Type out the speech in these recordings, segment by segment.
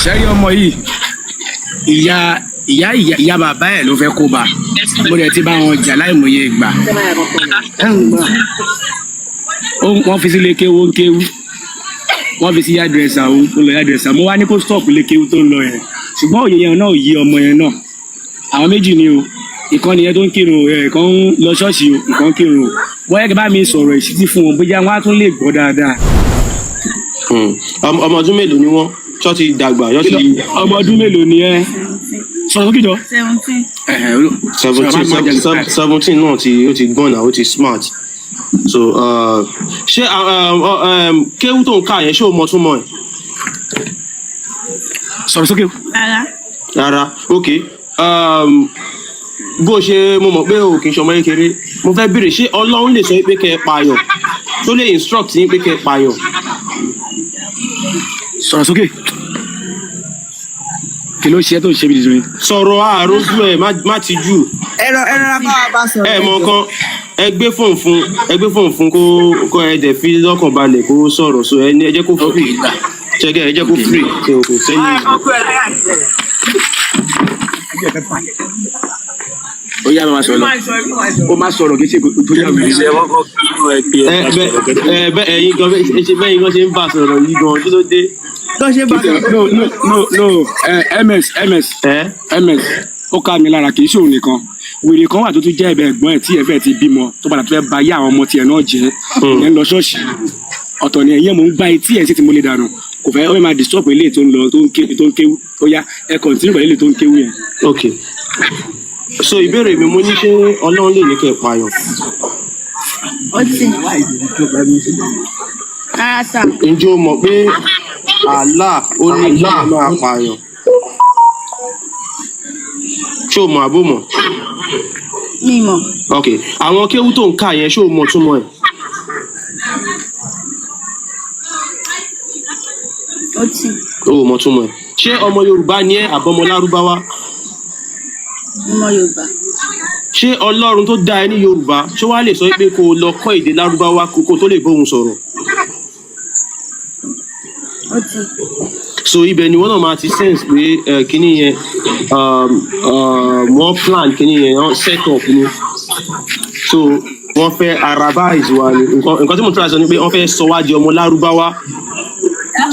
ṣẹ́rí ọmọ yìí ìyá bàbá ẹ̀ ló fẹ́ kó bá mo dẹ̀ ti bá wọn jà láìmọye ìgbà wọ́n fi sí ilé kéwú ń kéwú wọ́n fi sí yàdìrẹ́sà ó lọ yàdìrẹ́sà mo wá ní kó stop ilé kéwú tó ń lọ yẹn ṣùgbọ́n òye yẹn náà yí ọmọ yẹn náà àwọn méjì ni o ìkan nìyẹn tó ń kírun ìkan ń lọ ṣọ́ọ̀ṣì o ìkan ń kírun o wọ́n yẹ kí bá mi sọ̀rọ̀ ìṣítí fún wọn bóyá wọ́n á tún lè gbọ́ dáadáa. ọmọ ọdún mélòó ni wọ́n ṣọ́ ti dàgbà yọ́ ti. ọmọ ọdún mélòó ni ẹ sọ̀rọ̀ kíjọ. 17 náà ó ti gbọ́n náà ó ti smart so ṣé kéwú tó ń ká yẹn ṣé o mọ túmọ̀ ẹ̀. sọ̀rọ̀ sókè. rárá ok bó ṣe mo mọ̀ pé o kì í ṣọmọ kékeré mo fẹ́ béèrè ṣé ọlọ́run lè sọ pé kẹ́ ẹ pààyàn tó lè instruct yín pé kẹ́ ẹ pààyàn. sọ̀rọ̀ sókè kí ló ṣe tó ń ṣe bí dídùn. sọ̀rọ̀ àròsù ẹ̀ má ti jù. ẹ̀rọ báwa bá sọ̀rọ̀. ẹ mọ kan ẹ gbé fóònù fún kó ẹ dẹ̀ fi lọ́kàn balẹ̀ kó sọ̀rọ̀ so ẹ jẹ́ kó free ṣẹ́gẹ́ ẹ jẹ́ kó free kí o kò sẹ́yìn. ó yá máa sọ̀rọ̀ ó máa sọ̀rọ̀ kí ṣe tó yà wí. ẹ̀yin gan bẹ́yìn gan ṣe ń bá sọ̀rọ̀ yìí gan kí ló dé. no ms ó ká mi lára kì í ṣòun nìkan wèrè kan wà tó tún jẹ́ ẹ̀bẹ̀ ẹ̀gbọ́n ẹ̀ tí ẹ fẹ́ ti bímọ tó padà tó fẹ́ ba ayé àwọn ọmọ tiẹ̀ náà jẹ́ ìyẹn lọ ṣọ́ọ̀ṣì ọ̀tọ̀ ni ẹ̀yẹ́ mò ń gbá etí ẹ̀ sí ti mo lè dànù kò fẹ́ ó fẹ́ máa disturb eléyìí tó ń lọ tó ń kéwú ó yá ẹ continue pẹ̀lú eléyìí tó ń kéwú yẹn. ok so ìbéèrè mi mo ní ṣé ọlọ́run lè ní kẹ́ ẹ̀ pààyàn. ó ti rárá sà. ǹjẹ́ o mọ̀ pé Allah ó ní kí ẹ máa pààyàn. ṣé o mọ̀ àbó mọ̀. mi mọ̀. ok àwọn kéwú tó ń kà yẹn ṣé o mọ̀ túmọ̀ ẹ̀. ó ti. o mọ̀ túmọ̀ ẹ̀ ṣé ọmọ Yorùbá ni ẹ́ àbọ̀mọ Lárúbáwá. ọmọ Yorùbá. ṣé Ọlọ́run tó dá ẹ ní Yorùbá ṣé wàá lè sọ pé kó o lọ kọ́ èdè Lárúbáwá kó tó lè bóun sọ̀rọ̀. ó ti. so ibẹ̀ ni wọ́n náà máa ti sense pé kíní yẹn wọ́n plan kíní yẹn wọ́n set up ni so wọ́n fẹ́ Arabize wa ni nǹkan tí mo try sọ ni pé wọ́n fẹ́ sọ wá di ọmọ Lárúbáwá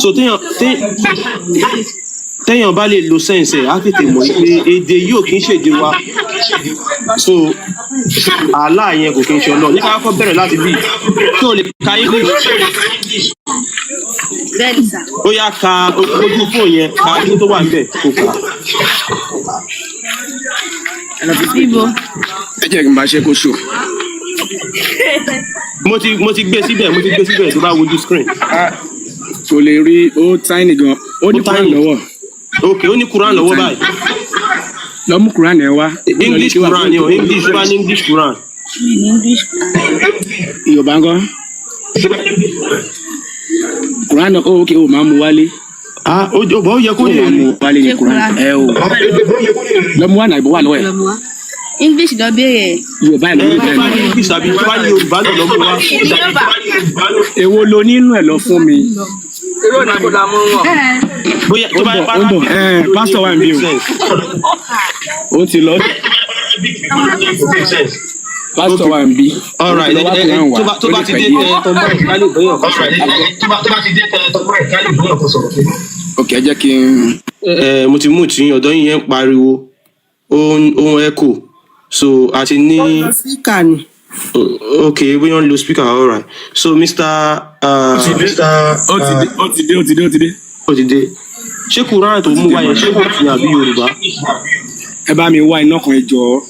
so téèyàn bá lè lo sense ẹ̀ á tètè mọ̀ pé èdè yìí ò kí ń ṣèdè wa so Allah yẹn kò kí ń ṣe Ọlọ́run nípa kọ́ bẹ̀rẹ̀ láti bí kí o lè ka English bẹ́ẹ̀ni sà. ó yá ka ojú fóònù yẹn ka ojú tó wà níbẹ̀ kó kà. bíbo. ẹ jẹ́ kí n bá ṣe kó ṣò. mo ti gbé síbẹ̀ tó bá wojú screen. kò lè rí ó tiny gan ó ní Quran lọ́wọ́. ok ó ní Quran lọ́wọ́ báyìí. lọ mú Quran ẹ wá. English Quran ni o English bá ní English Quran. English Quran. Yorùbá ńkọ́. Quran ó ok ó máa mú wálé. ó bọ́ ó yẹ kó lè mú wálé ní Quran ẹ o. lọ mú wá náà ìbò wà lọ́wọ́ ẹ̀. English lọ béèrè. Yorùbá ẹ̀ lọ mú bẹ́ẹ̀ ni. English àbí tó bá ní Yorùbá náà lọ mú wá. èwo lo nínú ẹ̀ lọ fún mi. bóyá tó bá ó ń bọ̀ pásítọ̀ wà níbí o. ó ti lọ. pásítọ̀ wà níbí. alright tó bá ti dé tọmọ ẹ̀ ká lè bóyá ọkọ sọ̀rọ̀. ok ẹ jẹ́ kí n. mo ti mú tí ọ̀dọ́ yín yẹn ń pariwo ohun echo so àti ní. ọ̀nà síkà ni. ok bóyá ń lo speaker alright so Mr. ó ti dé. ṣé Quran tó mú wáyé ṣé kò fi àbí Yorùbá. ẹ bá mi wá iná kan ẹ jọ̀ọ́.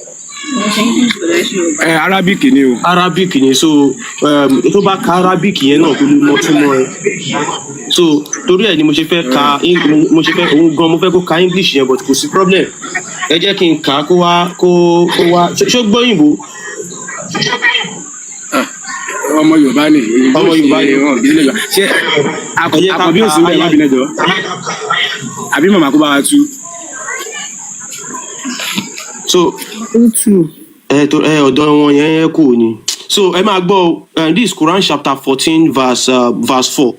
Arabic ni o. Arabic ni so tó bá ka Arabic yẹn náà kó ló mọ túmọ̀ ẹ so torí ẹ ni mo ṣe fẹ́ ka òun gan mo fẹ́ kó ka English yẹn but kò sí problem ẹ jẹ́ kí n kà á kó wá ṣó gbóyìnbó. ọmọ Yorùbá ni ọmọ Yorùbá ni ṣé àkọ́bí òsì ń bẹ̀ má bínú ẹjọ́ àbí màmá kó bá wa tú. so ọ̀dọ̀ wọn yẹn kò ní so ẹ máa gbọ́ this Quran chapter 14 verse 4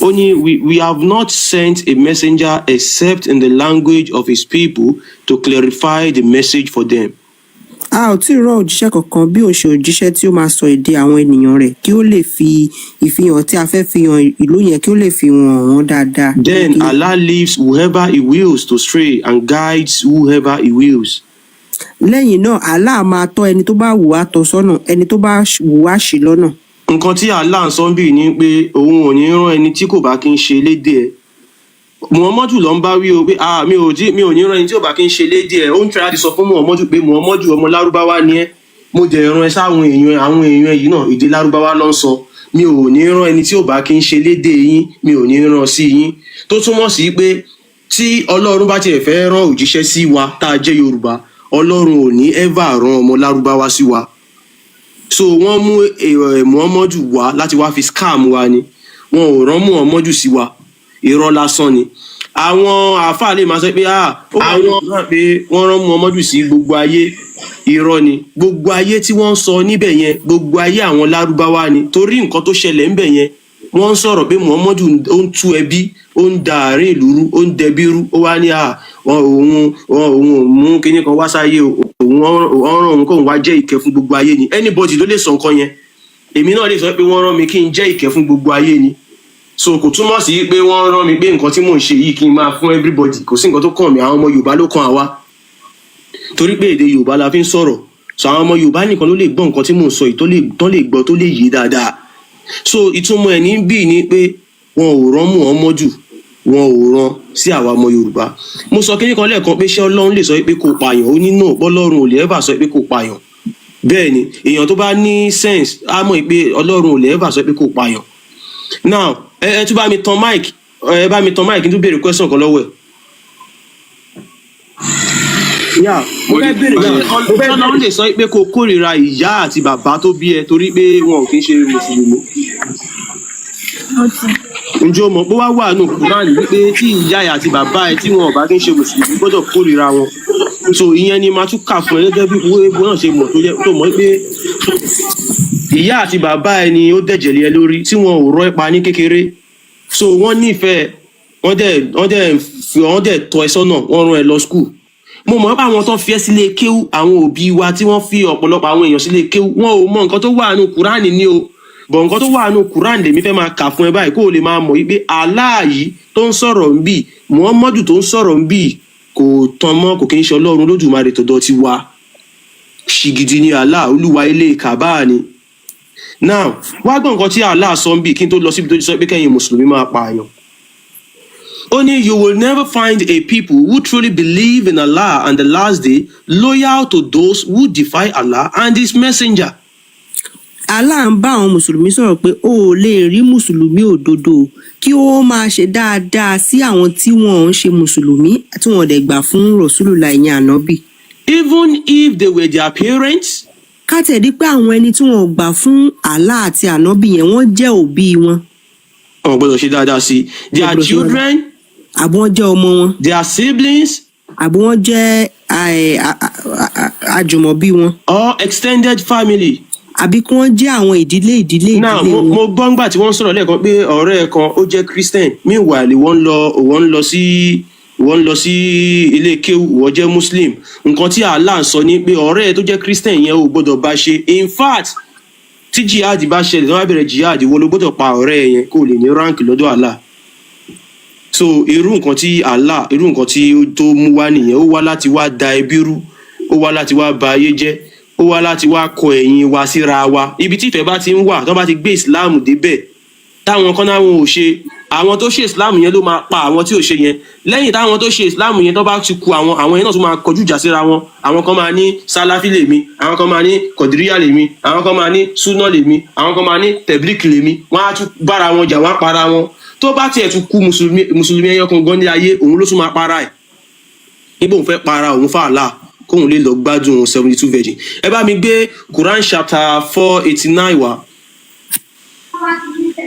Only we have not sent a messenger except in the language of his people to clarify the message for them. A ò tí ì rán òjíṣẹ́ kankan bí ó ṣe òjíṣẹ́ tí ó máa sọ èdè àwọn ènìyàn rẹ̀ kí ó lè fi ìfihàn tí a fẹ́ fi hàn ìlú yẹn kí ó lè fi hàn wọ́n dáadáa. Then Allah leaves whoever he wills to stray and guides whoever he wills. Lẹ́yìn náà Allah máa tọ́ ẹni tó bá wù wá tọ́ sọ́nà ẹni tó bá wù wá ṣì lọ́nà. Nǹkan tí Allah ń sọ bí ni pé òun ò ní rán ẹni tí kò bá kí ń ṣe lédè ẹ̀. Muhammadu ló ń bá wí o pé mi ò ní rán ẹni tí ò bá kí ń ṣe lédè ẹ̀. Ó ń try láti sọ fún Muhammadu pé Muhammadu ọmọ Lárúbáwá ni ẹ́. Mo dẹ̀ rán ẹ sáwọn èèyàn yìí náà èdè Lárúbáwá ló ń sọ. Mi ò ní rán ẹni tí ò bá kí ń ṣe lédè yín, mi ò ní rán sí yín. Tó túmọ̀ sí pé tí Ọlọ́run bá tiẹ̀ fẹ́ rán òjíṣẹ́ sí wa tá a jẹ́ Yorùbá, Ọlọ́run ò ní ever rán ọmọ Lárúbáwá sí wa. So wọ́n mú Muhammadu wá láti wá fi scam wa ni. Wọn ò rán Muhammadu sí wa. Irọ́ lásán ni. Àwọn àáfàá lè máa sọ pé wọ́n rán Muhammadu sí gbogbo ayé. Irọ́ ni. Gbogbo ayé tí wọ́n ń sọ níbẹ̀ yẹn, gbogbo ayé àwọn Lárúbáwá ni. Torí nǹkan tó ṣẹlẹ̀ níbẹ̀ yẹn, wọ́n ń sọ̀rọ̀ pé Muhammadu ó ń tú ẹbí, ó ń da àárín ìlú rú, ó ń dẹbí rú. Ó wá ní òun ò mú kinní kan wá sáyé, òun rán òun kóun wá jẹ́ ìkẹ́ fún gbogbo ayé ni. Anybody ló lè sọ nǹkan yẹn. Èmi náà lè sọ pé wọ́n rán mi kí n jẹ́ ìkẹ́ fún gbogbo ayé ni. So kò túmọ̀ sí pé wọ́n rán mi pé nǹkan tí mò ń ṣe yìí kí n máa fún everybody. Kò sí nǹkan tó kàn mí, àwọn ọmọ Yorùbá ló kàn àwa. Torí pé èdè Yorùbá la fi ń sọ̀rọ̀. So àwọn ọmọ Yorùbá nìkan ló lè gbọ́ nǹkan tí mò ń sọ yìí tó lè gbọ́ tó lè yé dáadáa. So ìtumọ̀ ẹ̀ ní bí ni pé wọn ò rán Muhammadu, wọn ò rán sí àwa ọmọ Yorùbá. Mo sọ kíní kan lẹ́ẹ̀kan pé ṣé Ọlọ́run lè sọ pé kò pààyàn? Ó ní no, Ọlọ́run ò lè ever sọ pé kò pààyàn. Bẹ́ẹ̀ ni èèyàn tó bá ní sense á mọ̀ pé Ọlọ́run ò lè ever sọ pé kò pààyàn. Now ẹ tún bá mi tan mic, kí n tún béèrè question kan lọ́wọ́ ẹ̀. Mo fẹ́ béèrè Ọlọ́run lè sọ pé kò kórìíra ìyá àti bàbá tó bí ẹ torí pé wọn ò kí ń ṣe mùsùlùmí. Ǹjẹ́ o mọ̀ pé wá wà nù Kùránì wípé tí ìyá àti bàbá ẹ tí wọn ò bá kí ń ṣe mùsùlùmí gbọ́dọ̀ kórìíra wọn. So ìyẹn ni máa tún kà fún ẹ gẹ́gẹ́ bí wọ́n náà ṣe mọ̀ tó mọ̀ pé ìyá àti bàbá ẹ ni ó dẹ̀jẹ̀ lé ẹ lórí tí wọn ò rọ́ ẹ pa ní kékeré. So wọ́n nífẹ̀ẹ́, wọ́n dẹ̀ tọ́ ẹ sọ́nà, wọ́n rán ẹ lọ school. Mo mọ̀ pé àwọn tó fi ẹ́ sílé kéwú, àwọn òbí wa tí wọ́n fi ọ̀pọ̀lọpọ̀ àwọn èèyàn sílé kéwú, wọn ò mọ nǹkan tó wà nù Kùránì ni o. Bọ̀ nǹkan tó wà nù Kùránì lèmi fẹ́ máa kà fún ẹ báyìí kó o lè máa mọ̀ wípé Allah yìí tó ń sọ̀rọ̀ ń bì, Muhammadu tó ń sọ̀rọ̀ ń bì kò tán mọ́, kò kí ń ṣe Ọlọ́run Olódùmarè tọ̀dọ̀ ti wa. Ṣìgìdì ni Allah, Olúwa ilé Kàbá ni. Now wá gbọ́ nǹkan tí Allah sọ ń bì kí n tó lọ síbi tó ti sọ pé kẹ́yìn mùsùlùmí máa pààyàn. Only you will never find a people who truly believe in Allah and the last day loyal to those who defy Allah and his messenger. Allah ń bá àwọn mùsùlùmí sọ̀rọ̀ pé o ò lè rí mùsùlùmí òdodo kí ó máa ṣe dáadáa sí àwọn tí wọn ò ń ṣe mùsùlùmí tí wọn dẹ̀ gbà fún Rasulullah ìyẹn ànábì. Even if they were their parents. Ká tẹ̀ dí pé àwọn ẹni tí wọn ò gbà fún Allah àti ànábì yẹn wọ́n jẹ́ òbí wọn. Wọn gbọ́dọ̀ ṣe dáadáa sí their children. Àbí wọ́n jẹ́ ọmọ wọn. Their siblings. Àbí wọ́n jẹ́ àjùmọ̀bí wọn. Or extended family. Àbí kí wọ́n jẹ́ àwọn ìdílé Now mo gbọ́ ńgbà tí wọ́n sọ̀rọ̀ lẹ́ẹ̀kan pé ọ̀rẹ́ kan ó jẹ́ Christian, meanwhile wọ́n lọ sí ilé kéwú, wọ́n jẹ́ Muslim. Nǹkan tí Allah sọ ni pé ọ̀rẹ́ tó jẹ́ Christian yẹn ò gbọ́dọ̀ bá ṣe. In fact tí jihad bá ṣẹlẹ̀ tí wọ́n bá bẹ̀rẹ̀ jihad wọ́n ló gbọ́dọ̀ pa ọ̀rẹ́ yẹn kó lè ní rank lọ́dọ̀ Allah. So irú nǹkan tí tó mú wá nìyẹn, ó wá láti wá da ẹbí rú, ó wá láti wá ba ayé jẹ́, ó wá láti wá kọ ẹ̀yìn wa síra wa. Ibi tí ìfẹ́ bá ti ń wà tó bá ti gbé Islam débẹ̀ táwọn kan náà wọn ò ṣe, àwọn tó ṣe Islam yẹn ló máa pa àwọn tí ò ṣe yẹn. Lẹ́yìn táwọn tó ṣe Islam yẹn tó bá ti ku àwọn yẹn náà tó máa kọjú ìjà síra wọn. Àwọn kan máa ní Salafi lèmi, àwọn kan máa ní Kọ̀díríyà lèmi, àwọn kan máa ní Súnà lèmi, àwọn kan máa ní Tẹ̀blíkì lèmi. Wọ́n á tún bára wọn jà, wọ́n á para wọn. Tó bá tiẹ̀ tún kú mùsùlùmí ẹyọ kan gan ní ayé, òun ló tún máa para ẹ̀. Níbo òun fẹ́ para òun fà Allah kóun lè lọ gbádùn 72 virgin. Ẹ bá mi gbé Quran chapter 489 wá.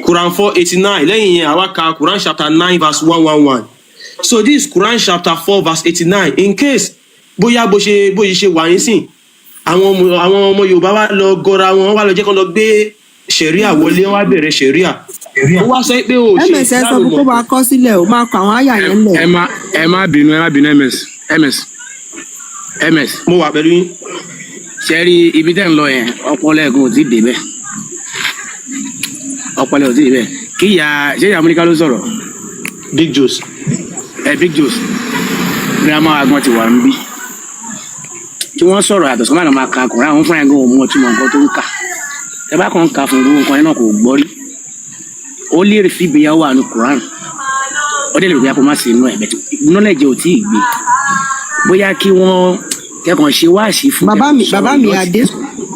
Quran 489. Lẹ́yìn yẹn àwa ka Quran chapter 9 verse 111. So this is Quran chapter 4 verse 89. In case bóyá bó ṣe wà yín sìn, àwọn ọmọ Yorùbá wá lọ gọra wọn, wá lọ jẹ́ kán lọ gbé ṣẹ̀ríà wọlé, wá bẹ̀rẹ̀ ṣẹ̀ríà. ó wá sọ pé o ṣe ms sọ fún kó máa kọ sílẹ̀ o máa kọ àwọn àyà yẹn lẹ̀. ẹ má bínú ms mo wà pẹ̀lú yín. ṣe rí ibi tẹ́ ń lọ yẹn ọpọlọ ẹ̀gún ò tí ì débẹ̀ kí ṣé ìyá amúníká ló sọ̀rọ̀. Big Joes. Big Joes girama agbọn ti wà ń bí tí wọ́n sọ̀rọ̀ àtọ̀sọ́ máa máa ka kùnrin àwọn fúnra ẹ̀gbọ́n òun ọtí mọ̀ nǹkan tó ń kà ẹ bá kàn ń ka fún gbogbo nǹkan náà kò gbọ́ rí ó lè rí fìgbéyàwó àánú Quran ó dé lè rí apò má sí inú ẹ̀ bẹ́ẹ̀ knowledge ò tí ì gbé bóyá kí wọ́n kẹ́kàn ṣe wáàsí fún.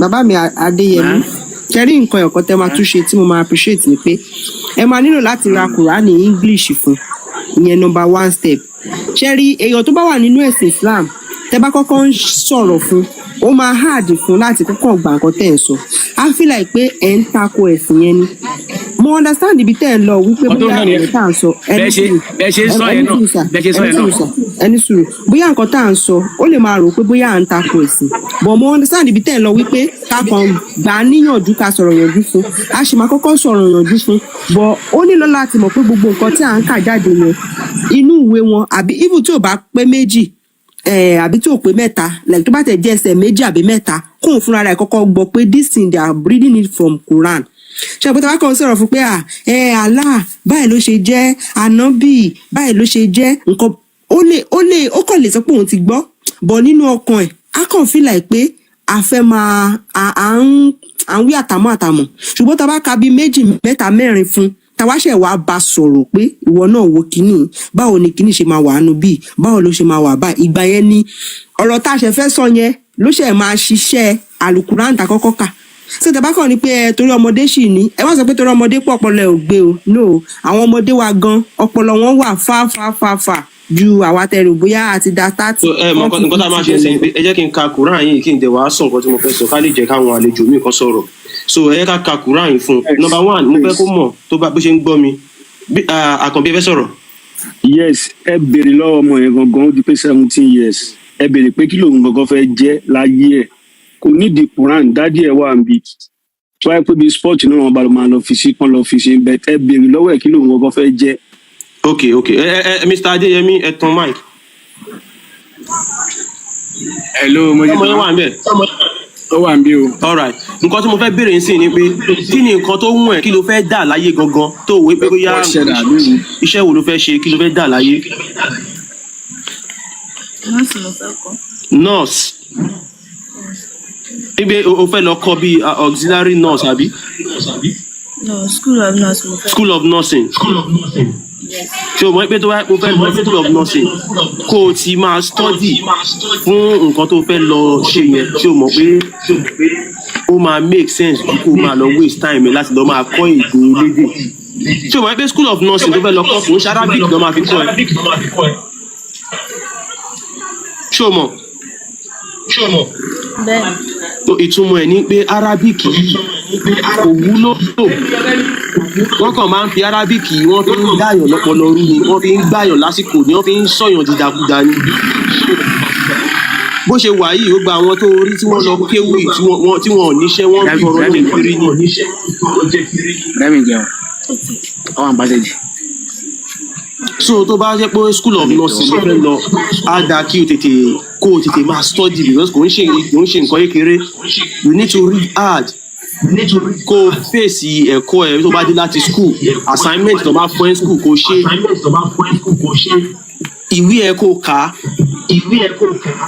bàbá mi Adéyẹmí kẹrí nǹkan ẹ̀kọ́ tẹ́ máa tún ṣe tí mo máa appreciate ni pé ẹ máa nílò láti ra Quran ní English fún ìyẹn number 1 step ṣẹ́rí èèyàn tó bá wà nínú ẹ̀sìn Islam tẹ́ bá kọ́kọ́ ń sọ̀rọ̀ fún ó máa hard fún láti kọ́kọ́ gba nǹkan tẹ́ ẹ̀ sọ á feel like pé ẹ̀ ń tako ẹ̀sìn yẹn ni mo understand ibi tẹ́ ẹ̀ lọ wípé bóyá nǹkan tá à ń sọ ẹni sùúrù bóyá nǹkan tá à ń sọ ó lè máa rò pé bóyá à ń tako ẹ̀sìn but mo understand ibi tẹ́ ẹ̀ lọ wípé ká kàn gbà á níyànjú ká sọ̀rọ̀ yànjú fún a sì máa kọ́kọ́ sọ̀rọ̀ yànjú fún but ó nílò láti mọ̀ pé gbogbo nǹkan tí à ń kà jáde yẹn inú ìwé wọn àbí even tí ò bá pé méjì àbí tí ò pé mẹ́ta like tó bá tẹ̀ jẹ́ ẹsẹ̀ méjì àbí mẹ́ta kóun fúnra rẹ̀ kọ́kọ́ gbọ́ pé this thing they are reading it from Quran ṣe àpótá wa kàn sọ̀rọ̀ fún pé Allah báyìí ló ṣe jẹ́ ànábì báyìí ló ṣe jẹ́ nǹkan ó kàn lè sọ pé òun ti gbọ́ bọ̀ nínú ọkàn ẹ̀ á kàn feel like pé a fẹ́ máa à ń wí àtàmọ́ ṣùgbọ́n tá a bá ka bíi méjì mẹ́ta mẹ́rin fún tàwáṣẹ̀ wàá bá sọ̀rọ̀ pé ìwọ náà wo kínní báwo ni kínní ṣe máa wà nù bíi báwo ló ṣe máa wà báyìí ìgbà yẹn ni ọ̀rọ̀ tá a ṣe fẹ́ sọ yẹn ló ṣe máa ṣiṣẹ́ àlùkùránì tá kọ́kọ́ kà ṣé tàbá kàn ní pé torí ọmọdé sì ní ẹ má sọ pé torí ọmọdé pọ̀ ọpọlọ ẹ̀ ò gbé o no àwọn ọmọdé wa gan ọpọlọ wọn wà fà ju àwa tẹrù bóyá àti da 30. nǹkan tá a máa ṣe ń sẹ́yìn pé ẹ jẹ́ kí n ka Quran yìí kí n dẹ̀ wá sọ nǹkan tí mo fẹ́ sọ ká lè jẹ́ káwọn àlejò mi kan sọ̀rọ̀ so ẹ jẹ́ ká ka Quran yìí fún un. Number 1 mo fẹ́ kó mọ̀ tó bá bó ṣe ń gbọ́ mi Àkànbí ẹ fẹ́ sọ̀rọ̀. Yes, ẹ béèrè lọ́wọ́ ọmọ yẹn gangan ó di pé 17 years ẹ béèrè pé kí lòun gangan fẹ́ jẹ́ láyé ẹ̀ kò nídìí Quran dádì ẹ̀ wà níbi tó wáyé pé bí sport náà wọn bá lọ máa lọ fi sí kán lọ fi sí bẹ́ẹ̀ ẹ béèrè lọ́wọ́ ẹ̀ kí lòun gangan fẹ́ jẹ́. ok Mr. Adéyẹmí ẹ tan mic. hello mo ọmọ yẹn wà ń bẹ̀. ó wà ń bí o. alright nǹkan tí mo fẹ́ béèrè sí ni pé kí ni nǹkan tó wù ẹ́ kí ló fẹ́ dà láyé gangan tó wé pé bóyá iṣẹ́ wo ló fẹ́ ṣe kí ló fẹ́ dà láyé. nọ́ọ̀sì ló fẹ́ kọ́. nurse ibi o fẹ́ lọ kọ́ bíi auxiliary nurse àbí. no school of nurse mo fẹ́. school of nursing. ṣé o mọ̀ pé tó bá o fẹ́ lọ school of nursing kó o ti máa study fún nǹkan tó fẹ́ lọ ṣe yẹn ṣé o mọ̀ pé ó máa make sense ju kó o máa lọ waste time láti lọ máa kọ́ èdè elédè. ṣé o mọ̀ pé school of nursing tó fẹ́ lọ kọ́ fún ṣe Arabic ló máa fi kọ́ ẹ. ṣé o mọ̀. bẹ́ẹ̀ tó ìtumọ̀ ẹ̀ ní pé Arabic yìí kò wúlò wọ́n kàn máa ń fi Arabic yìí wọ́n fi ń gbàyàn lọ́pọlọ rú ni wọ́n fi ń gbàyàn lásìkò ni wọ́n fi ń sọ̀yàn dìdàkudà ni bó ṣe wà yìí ó gba àwọn tó rí tí wọ́n lọ kéwì tí wọ́n ò níṣẹ́ wọ́n fi ọ̀rọ̀ jẹ kiri ni. rẹ́mi jẹun ọwọ́ àǹbáṣẹ́jì. so tó bá jẹ́ pé school of nursing ló fẹ́ lọ á dáa kí o tètè máa study because kò ń ṣe nǹkan kékeré you need to read hard kó o fèsì ẹ̀kọ́ ẹ̀ tó bá dé láti school assignment tó bá fún ẹ school kó o ṣe ìwé ẹ kó o kà á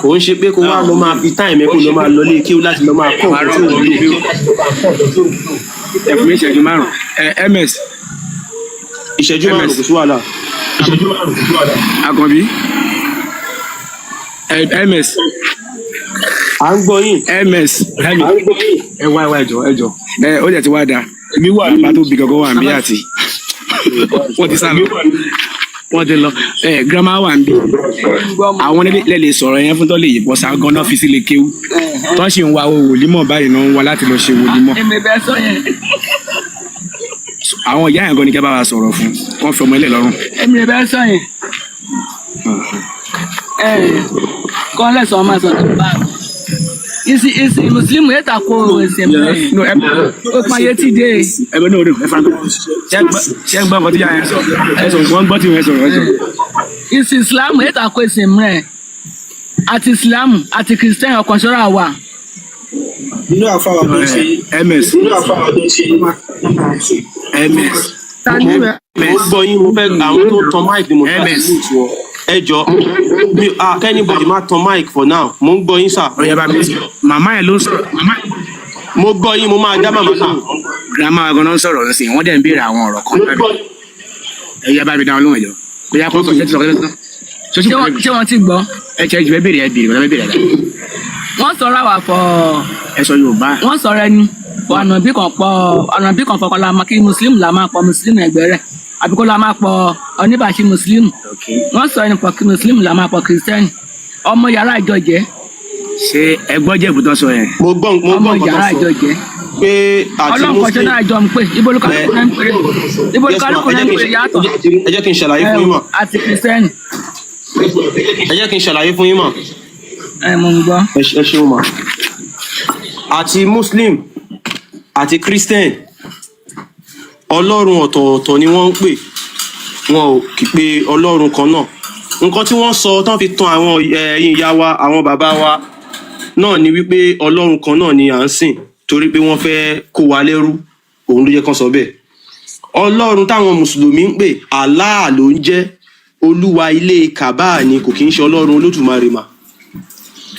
kò ń ṣe pé kó wá lọ máa fi time ẹ kó lọ máa lọlé kí o láti lọ máa kọ́ ọ̀rọ̀ tí ò ní lò. ẹ̀fún mi ìṣẹ́jú márùn-ún ms. ìṣẹ́jú márùn-ún kò sí wàhálà. Àkànbí ms. à ń gbọ́ yín. ms ẹ wá ẹjọ ó jẹ ti wá da mi wà nípa tó bí gangan wà ń bí àti wọ́n ti sá lọ wọ́n ti lọ girama wà ń bí àwọn lè lè sọ̀rọ̀ yẹn fún tó lè yìnbọn sá ganan fi sí lè kéwú tó sì ń wá wòlímọ̀ báyìí náà ń wá láti lọ ṣe wòlímọ̀ àwọn ìyá yẹn gan ni kẹ́ bá wa sọ̀rọ̀ fún wọn fi ọmọ ilé lọ́rùn. èmi rẹ̀ bẹ́ẹ̀ sọ yẹn kọ́ lẹ́sọ̀ ọmọ sọ̀rọ̀ bá isi muslim yẹn ta ko ẹsẹ̀ mẹ́rin o pa yẹ ti dé. ẹgbẹ́ náà o de ẹ fara ṣé ń gbọ́ nǹkan tí yàrá yẹn sọ wọ́n gbọ́ tí wọ́n sọ̀rọ̀ ẹ̀sọ̀. Isi Islam eta ko isi mre. Àti Islam àti Christian ọkàn ṣọ́ra wà. Nínú àfáwà tó ń ṣe ms mo gbọ́ yín mo fẹ́ àwọn tó tan mic ni mo fẹ́ mute wọn. Ẹ jọ kẹ́nìbọ̀dì má tan mic for now mo ń gbọ́ yín sà. ọ̀yà bá mi màmá ẹ̀ ló ń sọ̀rọ̀ màmá mo gbọ́ yín mo máa dá màmá sà. grandma gan-an sọ̀rọ̀ sí wọ́n dẹ̀ ń béèrè àwọn ọ̀rọ̀ kan ẹ̀yà bá mi dá wọn lóhùn ẹ̀jọ̀ bóyá kó sọ̀rọ̀ ṣé wọ́n ti gbọ́? ẹ ṣe ìjùbẹ́ béèrè ẹ béèrè kọ́tà béèrè ẹ̀dá. Wọ́n sọ̀rọ̀ àwà fọ. ẹ sọ Yorùbá. Wọ́n sọ̀rọ̀ ẹni fọ ọ̀nà bí kan fọkàn la máa kí Muslim la máa pọ̀ Muslim ẹgbẹ́ rẹ̀ àbí kó la máa pọ̀ oníbàṣí Muslim. Wọ́n sọ ẹni pọ̀ kí Muslim la máa pọ̀ Christian. Ọmọ yàrá ìjọ jẹ́. ṣé ẹ gbọ́ jẹ́ ìbùtọ́ sọ yẹn. mo gbọ́ Ọmọ nǹkan yàrá tó ìjọ sọ jẹ́. pé àti Ọlọ́run kọjọ́ Muslim. náà jọ ń pè ibo ló kálukú náà ń pè ibo ló kálukú náà ń pè yàtọ̀. Ẹ jẹ́ kí n ṣàlàyé fún yín mọ̀. Àti Christian Ẹ jẹ́ kí n ṣàlàyé fún yín mọ̀. mo ń gbọ́. Ẹ ṣeun mọ̀. Àti Muslim àti Christian Ọlọ́run ọ̀tọ̀ọ̀tọ̀ ni wọ́n ń pè wọn ò kì í pe Ọlọ́run kan náà. Nǹkan tí wọ́n sọ tán fi tan àwọn ẹ̀yin ìyá wa àwọn bàbá wa náà ni wípé Ọlọ́run kan náà ni à ń sìn torí pé wọ́n fẹ́ kó wa lẹ́rú òun ló jẹ́ kán sọ bẹ́ẹ̀. Ọlọ́run táwọn mùsùlùmí ń pè Allah ló ń jẹ́ olúwa ilé kàbá ni kò kí ń ṣe Ọlọ́run Olódùmarè mà.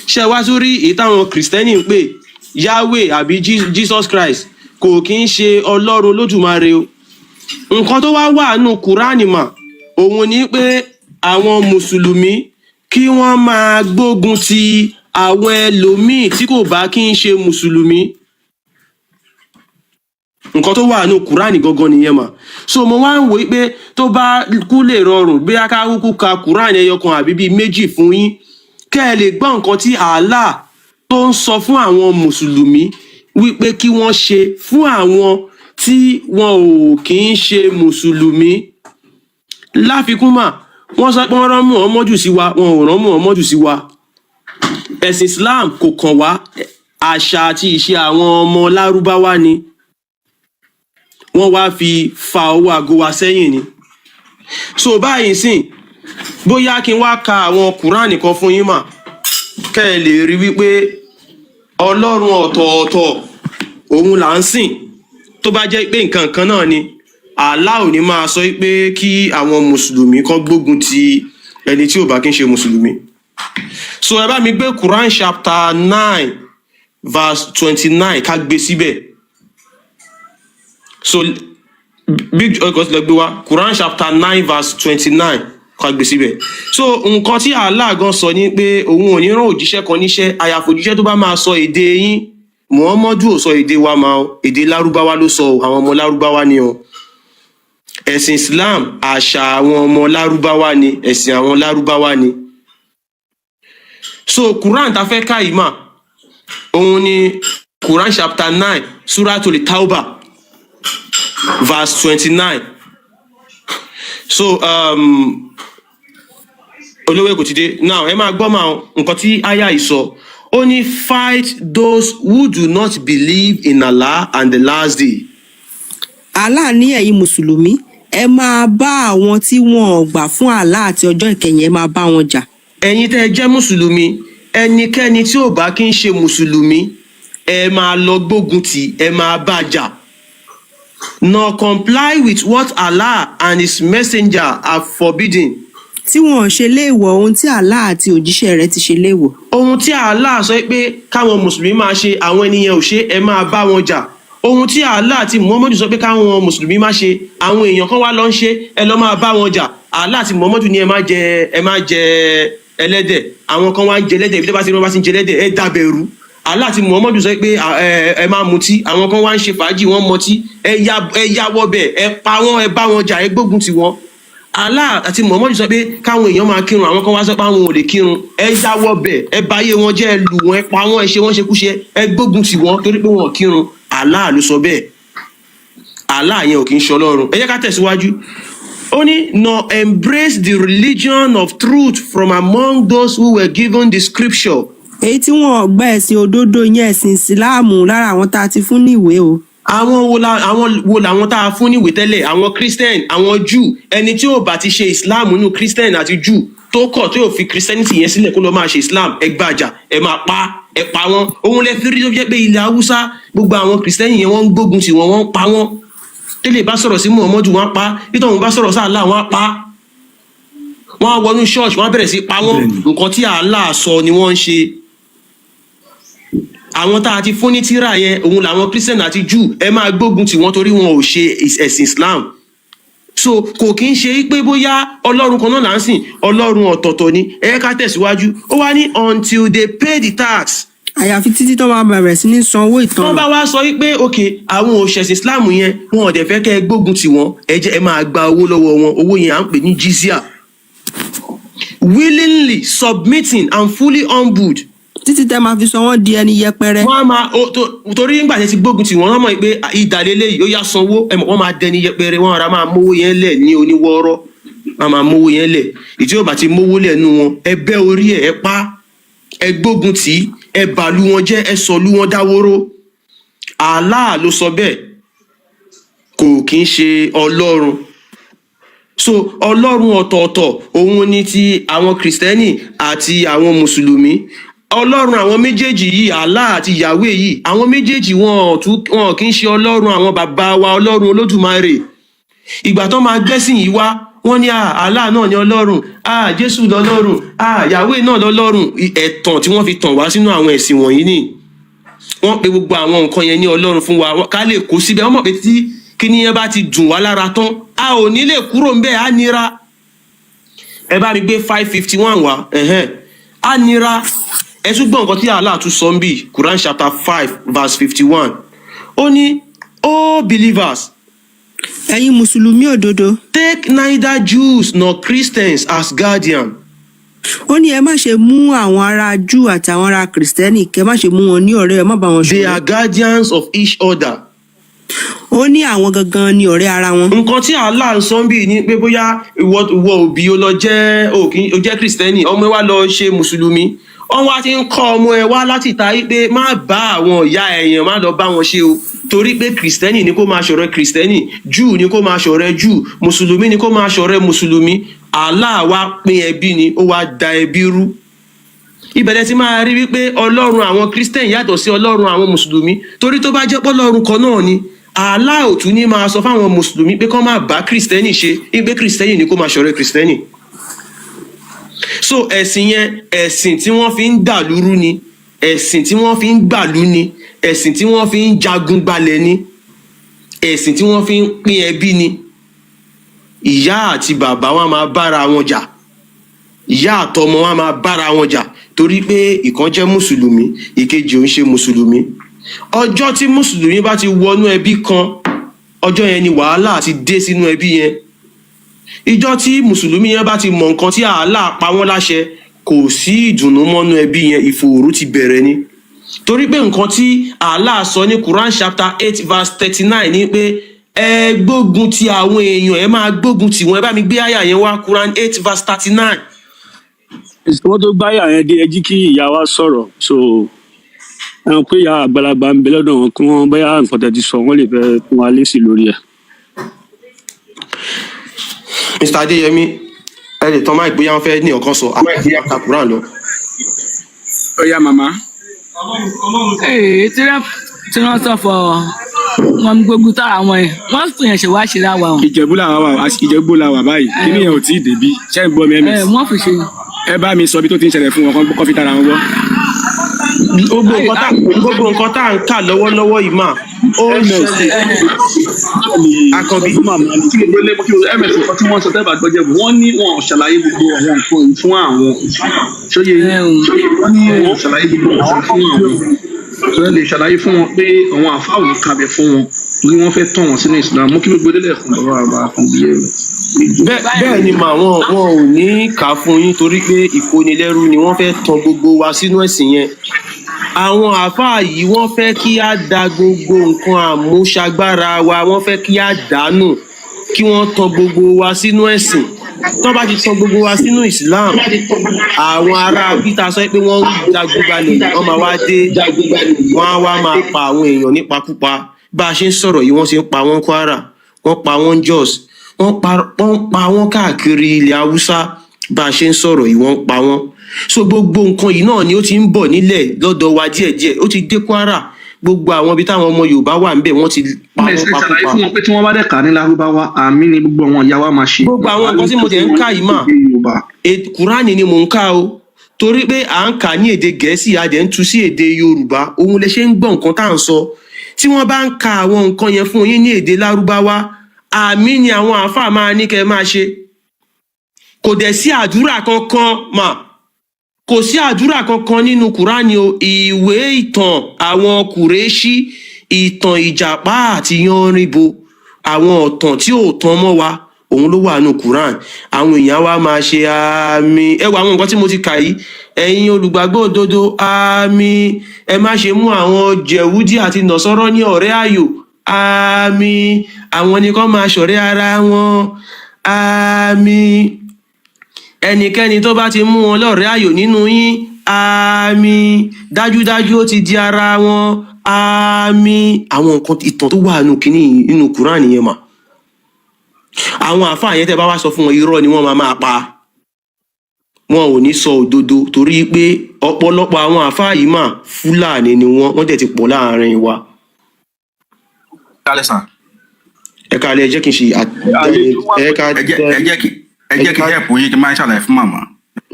Ṣé wá sórí èyí táwọn kìrìsìtẹ́nì ń pè Yahweh àbí Jesus Christ kò kí ń ṣe Ọlọ́run Olódùmarè o. Nǹkan tó wá wà nù Kùránì mà òun ni pé àwọn mùsùlùmí kí wọ́n máa gbógun ti àwọn ẹlòmíì tí kò bá kí ń ṣe mùsùlùmí. Nǹkan tó wà nù Kùránì gangan nìyẹn mà. So mo wá ń wò pé tó bá kú lè rọrùn bí akáwúkú ka Kùránì ẹyọkan àbí bíi méjì fún yín kẹ́ ẹ lè gbọ́ nǹkan tí Allah tó ń sọ fún àwọn mùsùlùmí wípé kí wọ́n ṣe fún àwọn tí wọn ò kì í ṣe mùsùlùmí. Láfikún mà wọ́n sọ pé wọ́n rán Muhammadu sí wa wọn ò rán Muhammadu sí wa. Ẹ̀sìn Islam kò kàn wá àṣà àti ìṣe àwọn ọmọ Lárúbáwá ni wọ́n wá fi fa owó aago wa sẹ́yìn ni. So báyìí sìn bóyá kí n wá ka àwọn Kùránì kan fún yín mà kẹ́ ẹ lè rí wípé Ọlọ́run ọ̀tọ̀ọ̀tọ̀ òun là ń sìn tó bá jẹ́ pé nǹkan kan náà ni Allah ò ní máa sọ pé kí àwọn mùsùlùmí kan gbógun ti ẹni tí ò bá kí ń ṣe mùsùlùmí. So ẹ bá mi gbé Quran chapter 9 verse 29 ká gbé síbẹ̀. So big ọkọ̀ sílẹ̀ gbé wa Quran chapter 9 verse 29 ká gbé síbẹ̀. So nǹkan tí Allah gan sọ ni pé òun ò ní rán òjíṣẹ́ kan níṣẹ́ àyàfò òjíṣẹ́ tó bá máa sọ èdè yín. Muhammadu ò sọ èdè wa máa èdè Lárúbáwá ló sọ àwọn ọmọ Lárúbáwá ni o. Ẹ̀sìn Islam àṣà àwọn ọmọ Lárúbáwá ni ẹ̀sìn àwọn Lárúbáwá ni. So Quran ta fẹ́ ká yìí mà òun ni Quran chapter 9 Suratul Tauba verse 29. So olówó kò ti dé now ẹ máa gbọ́ máa nǹkan tí aya yìí sọ ó ní fight those who do not believe in Allah and the last day. Allah ní ẹ̀yin mùsùlùmí ẹ máa bá àwọn tí wọn ò gbà fún Allah àti ọjọ́ ìkẹyìn ẹ máa bá wọn jà. Ẹ̀yin tẹ́ ẹ jẹ́ mùsùlùmí ẹnikẹ́ni tí ò bá kí ń ṣe mùsùlùmí ẹ máa lọ gbógun tì ẹ máa bá jà. Nor comply with what Allah and his messenger have forbidden. Tí wọn ò ṣe léèwọ̀ ohun tí Allah àti òjíṣẹ́ rẹ̀ ti ṣe léèwọ̀. Ohun tí Allah sọ pé káwọn mùsùlùmí máa ṣe àwọn ènìyàn ò ṣe ẹ máa bá wọn jà. Ohun tí Allah àti Muhammadu sọ pé káwọn mùsùlùmí máa ṣe àwọn èèyàn kan wá lọ ń ṣe ẹ lọ máa bá wọn jà. Allah àti Muhammadu ní ẹ má jẹ ẹlẹ́dẹ̀ àwọn kan wá ń jẹ ẹlẹ́dẹ̀ ibi tó bá ti rí wọn bá ti ń jẹ ẹlẹ́dẹ̀ ẹ dábẹ̀rù. Allah àti Muhammadu sọ pé ẹ máa mutí àwọn kan wá ń ṣe fàájì wọn mọtí ẹ yáwọ́ bẹ̀ ẹ pa wọn ẹ bá wọn jà ẹ gbógun tì wọn. Allah àti Muhammadu sọ pé káwọn èèyàn máa kírun àwọn kan wá sọ pé àwọn ò lè kírun ẹ yáwọ́ bẹ̀ ẹ báyé wọn jẹ́ ẹ lù wọn ẹ pa wọn ẹ ṣe wọn ṣekúṣe ẹ gbógun tì wọn torí pé wọn ò kírun. Allah ló sọ bẹ́ẹ̀ Allah yẹn ò kì í ṣe Ọlọ́run. Ẹ jẹ́ ká tẹ̀síwájú ó ní nor embrace the religion of truth from among those who were given the scripture. Èyí tí wọn ò gba ẹ̀sìn òdodo yẹn ẹ̀sìn ìsìláàmù lára àwọn tá a ti fún ní ìwé o. àwọn wo làwọn tá a fún níwèé tẹ́lẹ̀, àwọn Christian, àwọn Jew. Ẹni tí ò bá ti ṣe Islam nínú Christian àti Jew tó kọ̀ tó yóò fi Christianity yẹn sílẹ̀ kó lọ máa ṣe Islam, ẹ gbàjà, ẹ máa pa wọ́n. Òun lẹ fi rí tó jẹ́ pé ilẹ̀ Haúsá gbogbo àwọn Christian yẹn wọ́n ń gbógun tì wọ́n, wọ́n ń pa wọ́n. Tẹ́lẹ̀ bá sọ̀rọ̀ sí Muhammadu wọ́n á pa, nítorí wọ́n bá sọ̀rọ̀ sí Allah wọ́n á pa. Wọ́n á wọnú church wọ́n á bẹ̀rẹ̀ sí pa wọ́n. Nǹkan tí Allah sọ ni wọ́n ń ṣe. Àwọn tá a ti fún ní tírà yẹn òun làwọn Christian àti Jew, ẹ máa gbógun tì wọ́n torí wọn ò ṣe ẹ̀sìn Islam. So kò kí ń ṣe pé bóyá ọlọ́run kan náà là ń sìn, ọlọ́run ọ̀tọ̀ọ̀tọ̀ ni. Ẹ ká tẹ̀síwájú. Ó wá ní until they pay the tax. Àyàfi títí tó bá bẹ̀rẹ̀ sí ní san owó ìtanràn. Wọ́n bá wá sọ pé ok àwọn òṣèṣin Islam yẹn wọn ò dẹ̀ fẹ́ kẹ́ ẹ gbógun tì wọ́n, ẹ jẹ́ ẹ máa gba owó lọ́wọ́ wọn. Owó yẹn à ń pè ní jizya. Willingly submitting and fully humbled. Títí tẹ́ máa fi sọ wọ́n di ẹni yẹpẹrẹ. Wọ́n á máa torí nígbà tí ti gbógun tì wọ́n mọ̀ pé ìdàlélẹ̀ yìí ó yá sanwó, wọ́n máa dẹni yẹpẹrẹ, wọ́n ara máa mówó yẹn lẹ̀ ní oníwọ́ọ́rọ́, wọ́n máa mówó yẹn lẹ̀. Ìtí ò bá ti mówó lẹ̀ nú wọn, ẹ bẹ́ orí ẹ̀, ẹ pa, ẹ gbógun tì í, ẹ bàlú wọn jẹ́, ẹ sọ̀lú wọn dáwóró. Allah ló sọ bẹ́ẹ̀, kò kí ń ṣe Ọlọ́run. So Ọlọ́run ọ̀tọ̀ọ̀tọ̀ òun ni ti àwọn Kìrìsìtẹ́nì àti àwọn Mùsùlùmí. Ọlọ́run àwọn méjèèjì yìí, Allah àti Yahweh yìí, àwọn méjèèjì wọn kì í ṣe Ọlọ́run àwọn bàbá wa, Ọlọ́run Olódùmarè. Ìgbà tó máa gbẹ́sìn yìí wá, wọ́n ní Allah náà ni Ọlọ́run, Jésù lọ́lọ́run, Yahweh náà lọ́lọ́run. Ẹ̀tàn tí wọ́n fi tàn wá sínú àwọn ẹ̀sìn wọ̀nyí ni. Wọ́n pe gbogbo àwọn nǹkan yẹn ní Ọlọ́run fún wa ká lè kó síbẹ̀. Wọ́n mọ̀ pé tí kíní yẹn bá ti dùn wá lára tán, a ò ní lè kúrò ń bẹ́ẹ̀, á nira. Ẹ bá mi gbé 551 wá, á nira. Ẹ tún gbọ́ nǹkan tí Allah tún sọ ń bì, Quran chapter 5 verse 51. Ó ní, "O believers, Ẹ̀yin Mùsùlùmí òdodo. take neither Jews nor Christians as guardian." Ó ní ẹ má ṣe mú àwọn ará Júù àti àwọn ará Kìrìsìtẹ́nì, kẹ má ṣe mú wọn ní ọ̀rẹ́, ẹ má bá wọn ṣọ̀rẹ́. They are guardians of each other. Ó ní àwọn gangan ni ọ̀rẹ́ ara wọn. Nǹkan tí Allah ń sọ ń bì ní pé bóyá ìwọ òbí o lọ jẹ́ Kìrìsìtẹ́nì, ọmọ ẹ wá lọ ṣe Mùsùlùmí. Wọ́n wá ti ń kọ́ ọmọ ẹ wá láti ta pé má bá àwọn ìyá ẹ̀yàn, má lọ bá wọn ṣe o. Torí pé Kìrìsìtẹ́nì ni kó máa ṣọ̀rẹ́ Kìrìsìtẹ́nì, Júù ni kó máa ṣọ̀rẹ́ Júù, Mùsùlùmí ni kó máa ṣọ̀rẹ́ Mùsùlùmí. Allah wá pín ẹbí ni, ó wá da ẹbí rú. Ìbẹ̀rẹ̀ ti máa rí wípé Ọlọ́run àwọn Kìrìsìtẹ́nì yàtọ̀ sí Ọlọ́run àwọn Mùsùlùmí. Torí tó bá jẹ́ pé Ọlọ́run kan náà ni, Allah ò tún ní máa sọ fáwọn Mùsùlùmí pé kó má bá Kìrìsìtẹ́nì ṣe, pé Kìrìsìtẹ́nì ni kó máa ṣọ̀rẹ́ Kìrìsìtẹ́nì. So ẹ̀sìn yẹn, ẹ̀sìn tí wọ́n fi ń dàlúrú ni, ẹ̀sìn tí wọ́n fi ń gbàlú ni, ẹ̀sìn tí wọ́n fi ń jagun gbalẹ̀ ni, ẹ̀sìn tí wọ́n fi ń pín ẹbí ni. Ìyá àti bàbá wọn máa bára wọn jà, ìyá àtọmọ wọn máa bára wọn jà torí pé ìkan jẹ́ Mùsùlùmí, ìkejì ò ń ṣe Mùsùlùmí. Ọjọ́ tí Mùsùlùmí bá ti wọnú ẹbí kan, ọjọ́ yẹn ni wàhálà ti dé sínú ẹbí yẹn. Ìjọ́ tí Mùsùlùmí yẹn bá ti mọ nǹkan tí Allah pa wọ́n láṣẹ, kò sí ìdùnnú mọ́nú ẹbí yẹn, ìfòòró ti bẹ̀rẹ̀ ni. Torí pé nǹkan tí Allah sọ ní Quran chapter 8 verse 39 ni pé ẹ gbógun ti àwọn èèyàn, ẹ máa gbógun ti wọn. Ẹ bá mi gbé àyà yẹn wá, Quran 8 verse 39. Wọ́n tó gbáyà yẹn dé, ẹ jí kí ìyá wa sọ̀rọ̀. So ẹ̀hún pé ìyá àgbàlagbà ń bẹ lọ́dọ̀ wọn kí wọ́n bóyá nǹkan tẹ̀ ti sọ wọ́n lè fẹ́ fún wa lésì lórí ẹ̀. Mr. Adéyẹmí, ẹ lè tán máa ìgbéyà wọn fẹ́ ní ọ̀kan sọ, àwọn ìgbéyà ka Quran lọ. Ó yá màmá. Tí wọ́n sọ fọ wọn gbógun tára wọn yẹn, wọ́n fi yẹn ṣe wá ṣe láwa o. Ìjẹ̀bú làwa wà, Ìjẹ̀bú làwa báyìí. Kí ni yẹn ò tí ì débí? Ṣé ń gbọ́ mi ẹ̀mí? Wọ́n fi ṣe. Ẹ bá mi sọ bí tó ti ń ṣẹlẹ̀ fún wọn, kọ́ fi tara wọn wọ́. Gbogbo nǹkan tá à ń kà lọ́wọ́lọ́wọ́ yìí mà, ó ṣẹlẹ̀. Akọbí. ms nǹkan tí wọ́n sọ tẹ́lẹ̀ bá gbọ́jẹ́ bò wọ́n ní wọn ò ṣàlàyé gbogbo àwọn nǹkan yìí fún àwọn ṣóyè wọ́n ní wọn ò ṣàlàyé gbogbo nǹkan fún àwọn ṣọlá lè ṣàlàyé fún wọn pé àwọn àfáà ò ní kabẹ̀ fún wọn torí wọ́n fẹ́ tàn wọ́n sínú Islam. Mo kí ló gbé lẹ́ẹ̀kan lọ́wọ́ àbá àkànbíyẹ rẹ̀. Bẹ́ẹ̀ ni mà wọn ò ní kà á fún yín torí pé ìkónilẹ́rú ni wọ́n fẹ́ tàn gbogbo wa sínú ẹ̀sìn yẹn. Àwọn àáfàá yìí wọ́n fẹ́ kí á da gbogbo nǹkan àmúṣagbára wa, wọ́n fẹ́ kí á dànù, kí wọ́n tàn gbogbo wa sínú ẹ̀sìn. Tó bá ti tàn gbogbo wa sínú Islam, àwọn ará Peter sọ pé wọ́n ń jagun gbalẹ̀, wọ́n máa wá dé, wọ́n á wá máa pa àwọn èèyàn nípakúpa. bá a ṣe ń sọ̀rọ̀ yìí wọ́n ṣe ń pa wọ́n Kwara, wọ́n pa wọ́n Jos, wọ́n pa wọ́n káàkiri ilẹ̀ Haúsá, bá a ṣe ń sọ̀rọ̀ yìí wọ́n pa wọ́n. So gbogbo nǹkan yìí náà ni ó ti ń bọ̀ nílẹ̀ lọ́dọ̀ wa díẹ̀díẹ̀, ó ti dé Kwara, gbogbo àwọn ibi táwọn ọmọ Yorùbá wà ń bẹ̀ wọ́n ti pa wọ́n ṣàlàyé pakúpa. fún wọn pé tí wọ́n bá dẹ̀ kà ní lárúbáwá àmì ni gbogbo àwọn ìyá wa máa ṣe. Gbogbo àwọn nǹkan tí mo tẹ̀ ń kà yìí mà, Kùránì ni mò ń kà o, torí pé à ń kà ní èdè Gẹ̀ẹ́sì a dẹ̀ ń tú sí èdè Yorùbá, òun lè ṣe ń gbọ́ nǹkan tá à ń sọ. Tí wọ́n bá ń ka àwọn nǹkan yẹn fún yín ní èdè lárúbáwá, àmì ni àwọn àáfàá máa ní kẹ́ máa ṣe. Kò dẹ̀ sí àdúrà kankan mà, kò sí àdúrà kankan nínú Kùránì o. Ìwé ìtàn àwọn Kùréṣí, ìtàn Ìjàpá àti Yánríbo, àwọn ọ̀tàn tí ò tán mọ́ wa, òun ló wà nínú Quran. Àwọn èèyàn wa máa ṣe àmì. Ẹ wo àwọn nǹkan tí mo ti kà yìí, ẹ̀yin olùgbàgbọ́ òdodo, àmì. Ẹ má ṣe mú àwọn Jẹ̀wúdí àti Nọ̀sọ́rọ́ ní ọ̀rẹ́ ayò, àmì. Àwọn ni kán máa ṣọ̀rẹ́ ara wọn, àmì. Ẹnikẹ́ni tó bá ti mú wọn lọ́rẹ́ ayò nínú yín, àmì. Dájúdájú ó ti di ara wọn, àmì. Àwọn nǹkan ìtàn tó wà nínú Quran yẹn mà. Àwọn àfáà yẹn tẹ́ bá wá sọ fún wọn irọ́ ni wọ́n máa pa, wọn ò ní sọ òdodo, torí pé ọ̀pọ̀lọpọ̀ àwọn àfáà yìí mà Fúlàní ni wọ́n dẹ̀ ti pọ̀ láàrin wa. Ẹ káalẹ́, ẹ jẹ́ kí n ṣe ẹ jẹ́ kí help yín kí n máa ṣàlàyé fún màmá.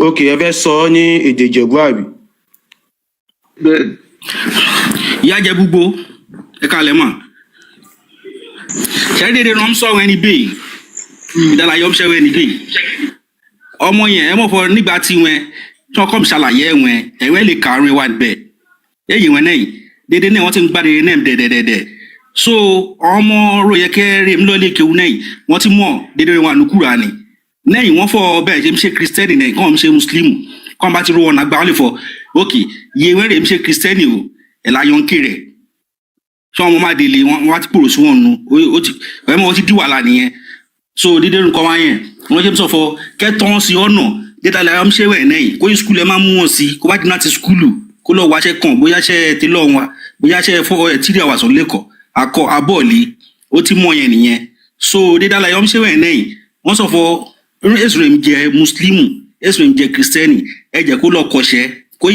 Ok, ẹ fẹ́ sọ ọ́ ní èdè Ìjẹ̀bú àbí? Ìyá jẹ gbogbo ẹ káalẹ́ mọ̀ ṣe dédé rán sọ̀rọ̀ ẹni bẹ́ẹ̀ ìdálàyé ọ̀ṣẹ́wọ̀ ẹni bẹ́ẹ̀ ọmọ yẹn ẹ mọ̀ fọ nígbà tí wọn tí wọn kọ́ mi ṣàlàyé ẹ̀wọ̀n ẹ̀wọ̀n lè kàrin wa bẹ́ẹ̀ èyí wọn náà dédé náà wọ́n ti ń gbá dédé náà dẹ̀dẹ̀dẹ̀ so ọmọ ròyẹ kẹrẹ mi lọ́lẹ̀ kéwù náà wọ́n ti mọ̀ dédé wọn ànúkúrà ni náà wọ́n fọ bẹ́ẹ̀ ṣe ń ṣe kristẹni náà kọ́ ń ṣe mùsùlùmù kọ́ ń bá ti rú wọn àgbà wọn lè fọ ok yẹ wọ́n rẹ̀ ń ṣe kristẹni o ẹ̀ láyọ̀ ń kéré sọ wọn máa délé wọn wá ti pòrò sí wọn nù ó ti dí wàhálà nìyẹn so dídé nǹkan wá yẹn wọn ṣe ń sọ fọ kẹtàn sí ọ̀nà déta lẹ́yìn ọmọ ṣẹ́wẹ̀ náà kó yín skul ẹ máa mú wọn sí kó bá dín láti skulu kó lọ́ọ́ wáṣẹ́ kàn bóyá ṣẹ́ tẹ́lọ̀ wọn bóyá ṣẹ́ tírí àwàsàn lẹ́kọ̀ọ́ akọ abọ́ọ̀lì ó ti mọ̀ yẹn nìyẹn so déta lẹ́yìn ọmọ ṣẹ́wẹ̀ náà wọ́n sọ fọ Israel jẹ muslimu Israel jẹ kristẹni ẹ jẹ́ kó lọ kọ́ṣẹ́ kó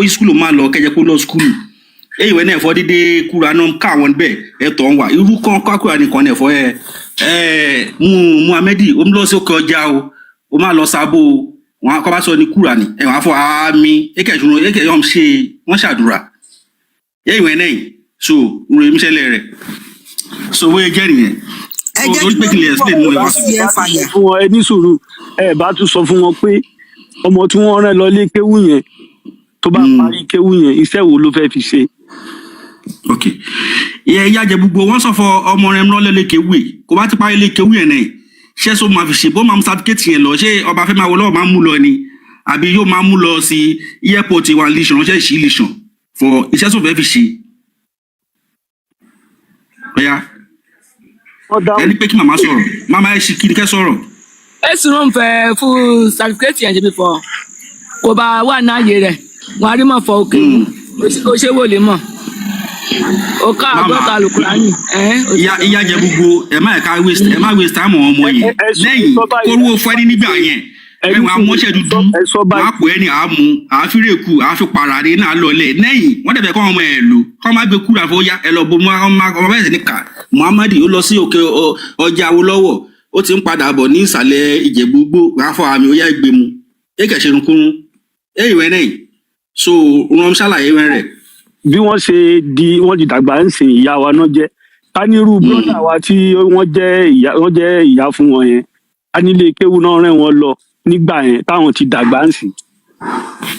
yí skulu máa lọ kẹjẹ kó lọ skulu èyí wẹ́n náà fọ́ dédé kúra náà káwọn bẹ́ẹ̀ ẹ tọ̀ ń wà irú kan kákúrà nìkan náà fọ́ Muhammed ó ń lọ sí òkè ọjà o ó máa lọ sábò wọn akọ́ bá sọ ní kúra ni ẹ̀ wọ́n á fọ àmì èkè ìṣúná èkè yọ̀m ṣe wọ́n ṣàdúrà èyí wẹ́n náà so rò èmi ṣẹlẹ̀ rẹ̀ so wọ́n jẹ́ nìyẹn so lórí pé kí lè explain mọ́ ìwọ́n sí. fún wọn ẹ ní sùúrù ẹ bá tún sọ fún wọn pé ọmọ tí wọ́n rán lọ lé kéwú yẹn tó bá parí kéwú yẹn iṣẹ́ wo ló fẹ́ fi ṣe. ok ìyá jẹ gbogbo wọn sọ fọ ọmọ rẹ ńlọ lẹlẹ kéwì kó bá ti parí lé kéwì yẹn náà ṣé so máa fi ṣe bó máa mú sátífíkẹ́tì yẹn lọ ṣé ọba fẹ́ máa wọlé ọ̀ máa mú lọ ni àbí yóò máa mú lọ sí airport wa lìṣàn ránṣẹ́ ìṣí lìṣàn fọ iṣẹ́ tó fẹ́ fi ṣe. ọ̀ya ẹni pé kí màmá sọ̀rọ̀ màmá ẹ̀ ṣì kí ni kẹ́ sọ̀rọ̀. èsì ló ń fẹ́ fún sátífíkẹ́tì yẹn ṣe fọ kò bá wà náàyè rẹ̀ wọn á rí mọ̀ fọ òkè ó ṣe wò lè mọ̀ o ká àgọ́ta alukurani. ìyá jẹ gbogbo ẹ má waste time ọmọ yìí lẹ́yìn kóró fẹ́ni nígbà yẹn ẹ̀wọ̀n amọ́ṣẹ́ dúdú wàá pọ̀ ẹ́ ní àmú àáfírèkù àáfipàràdé náà lọlẹ̀ lẹ́yìn wọ́n dẹ̀ fẹ́ kọ́ ọmọ ẹ̀ lò kọ́ má gbé kúrò àfọwọ́yá ẹ lọ bo ọmọ bẹ́ẹ̀ sì ní ká Muhammad ó lọ sí òkè ọjà Awólọ́wọ̀ ó ti ń padà bọ̀ ní ìsàlẹ̀ Ìjẹ̀bú-Igbó ráfọ́ àmì ó yá ìgbému èkè ṣerunkurun èyí wẹ́ náà so wọn ṣàlàyé wẹ́ rẹ̀. bí wọ́n ṣe wọ́n di dàgbà ń sìn ìyá wa náà jẹ́ ká nírú bọ́dà wa tí wọ́n jẹ́ ìyá fún wọn yẹn ká nílé kéwú náà rẹ̀ wọ́n lọ nígbà yẹn táwọn ti dàgbà ń sìn